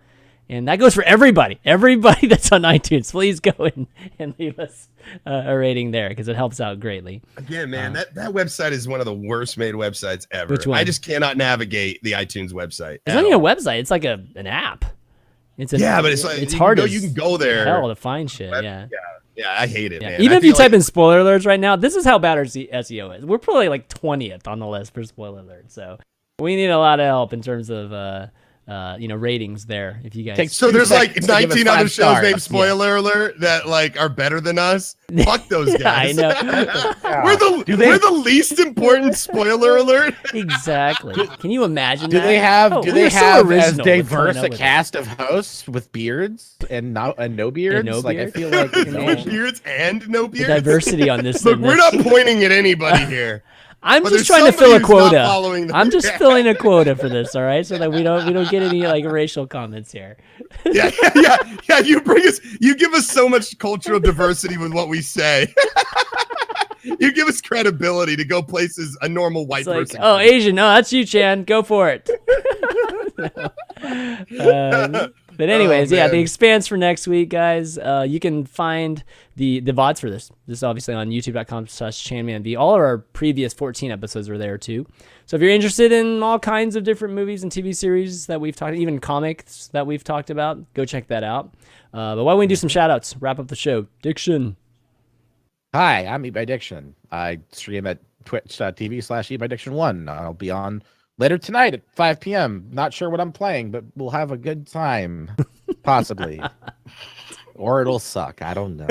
And that goes for everybody. Everybody that's on iTunes, please go and leave us a rating there because it helps out greatly. Again, man, that website is one of the worst made websites ever. Which one? I just cannot navigate the iTunes website. It's not even a website. It's like an app. But it's like it's hard. You can go there. Hell to find shit. Yeah. Yeah, I hate it, man. Even I if you feel type in spoiler alerts right now, this is how bad our SEO is. We're probably like 20th on the list for spoiler alerts. So we need a lot of help in terms of ratings there. If you guys So there's like to give us 19 other 5 shows stars. named Spoiler Alert that like are better than us. Fuck those guys. I know. We're the least important Spoiler Alert. Exactly. Can you imagine Do that? they have Oh, do we they were so have as original with coming diverse up a with cast of hosts with beards and no beards? no Like beards? I feel like No beards and no the beards. diversity on this. Look, we're not pointing at anybody here. I'm But just there's trying to fill a somebody who's not quota. following the- I'm just filling a quota for this, all right? So that we don't get any like racial comments here. Yeah. You give us so much cultural diversity with what we say. You give us credibility to go places a normal white It's like, person. oh, Asian. No, that's you, Chan. Go for it. But anyways, man. The Expanse for next week, guys. You can find the VODs for this. This is obviously on youtube.com/ChanManV. All of our previous 14 episodes are there too. So if you're interested in all kinds of different movies and TV series that we've talked, even comics that we've talked about, go check that out. But why don't we do some shout outs? Wrap up the show. Diction. Hi, I'm EatMyDiction. I stream at twitch.tv/EatMyDiction1. I'll be on later tonight at 5 p.m. Not sure what I'm playing, but we'll have a good time. Possibly. Or it'll suck. I don't know.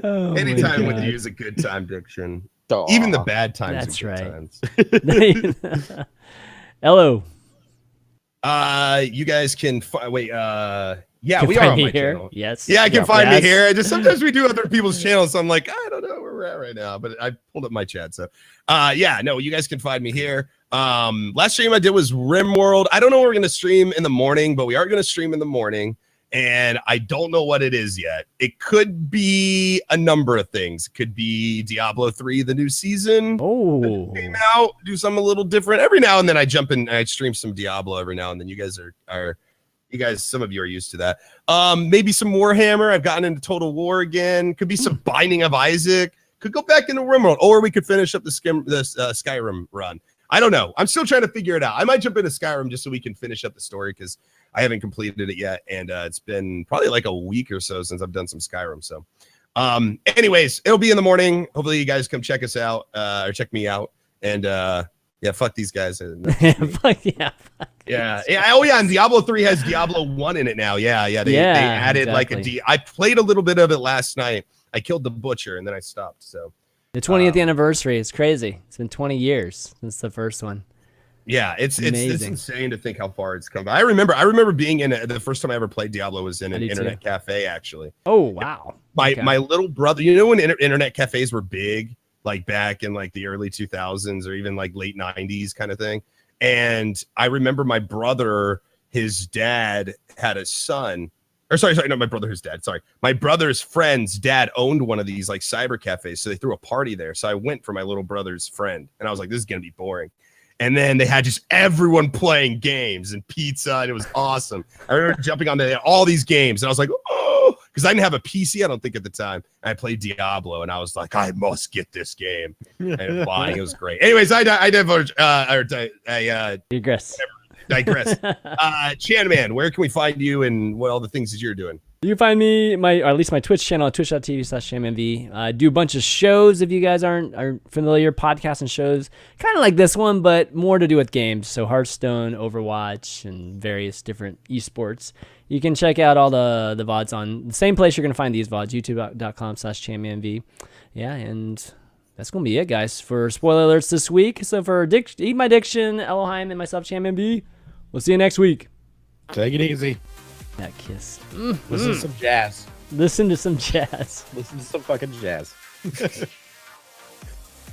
Oh, my Anytime with God. you is a good time, Diction. Aw. Even the bad times. That's are good right. times. Hello. You guys can wait. Yeah, Can we are find on me my here. channel. Yes. Yeah, I can find Yes. me here. Just sometimes we do other people's channels, so I'm like, I don't know where we're at right now. But I pulled up my chat, so you guys can find me here. Last stream I did was RimWorld. I don't know what we're gonna stream in the morning, but we are gonna stream in the morning, and I don't know what it is yet. It could be a number of things. It could be Diablo 3, the new season. Oh. Came out, do something a little different. Every now and then I jump in and I stream some Diablo every now and then. You guys some of you are used to that. Maybe some Warhammer. I've gotten into Total War again. Could be some Binding of Isaac. Could go back into RimWorld, or we could finish up the Skyrim run. I don't know. I'm still trying to figure it out. I might jump into Skyrim just so we can finish up the story because I haven't completed it yet, and it's been probably like a week or so since I've done some Skyrim. So, anyways, it'll be in the morning. Hopefully, you guys come check us out or check me out. And fuck these guys. Fuck yeah. Yeah. Oh yeah, and Diablo 3 has Diablo 1 in it now. They added exactly. I played a little bit of it last night. I killed the butcher and then I stopped. So The 20th anniversary. It's crazy. It's been 20 years since the first one. Yeah, it's Amazing. insane to think how far it's come. I remember being in the first time I ever played Diablo was in an internet cafe, actually. Oh wow. My little brother, you know when internet cafes were big, like back in like the early 2000s or even like late 90s kind of thing. And I remember my brother, his dad had a son. Or sorry, no, my brother, his dad. Sorry. My brother's friend's dad owned one of these like cyber cafes. So they threw a party there. So I went for my little brother's friend. And I was like, this is going to be boring. And then they had just everyone playing games and pizza, and it was awesome. I remember jumping on all these games, and I was like, oh, because I didn't have a PC, I don't think, at the time. And I played Diablo, and I was like, I must get this game. And buying, it was great. Anyways, I digress. ChanMan, where can we find you and what all the things that you're doing? You can find me, or at least my Twitch channel at twitch.tv/ChanManV. I do a bunch of shows, if you guys aren't familiar, podcasts and shows, kind of like this one, but more to do with games. So Hearthstone, Overwatch, and various different esports. You can check out all the VODs on the same place you're going to find these VODs, youtube.com/ChanManV. Yeah, and that's going to be it, guys, for spoiler alerts this week. So for Eat My Diction, Ellohime, and myself, ChanManV, we'll see you next week. Take it easy. That kiss. Listen to some jazz. Listen to some jazz. Listen to some fucking jazz.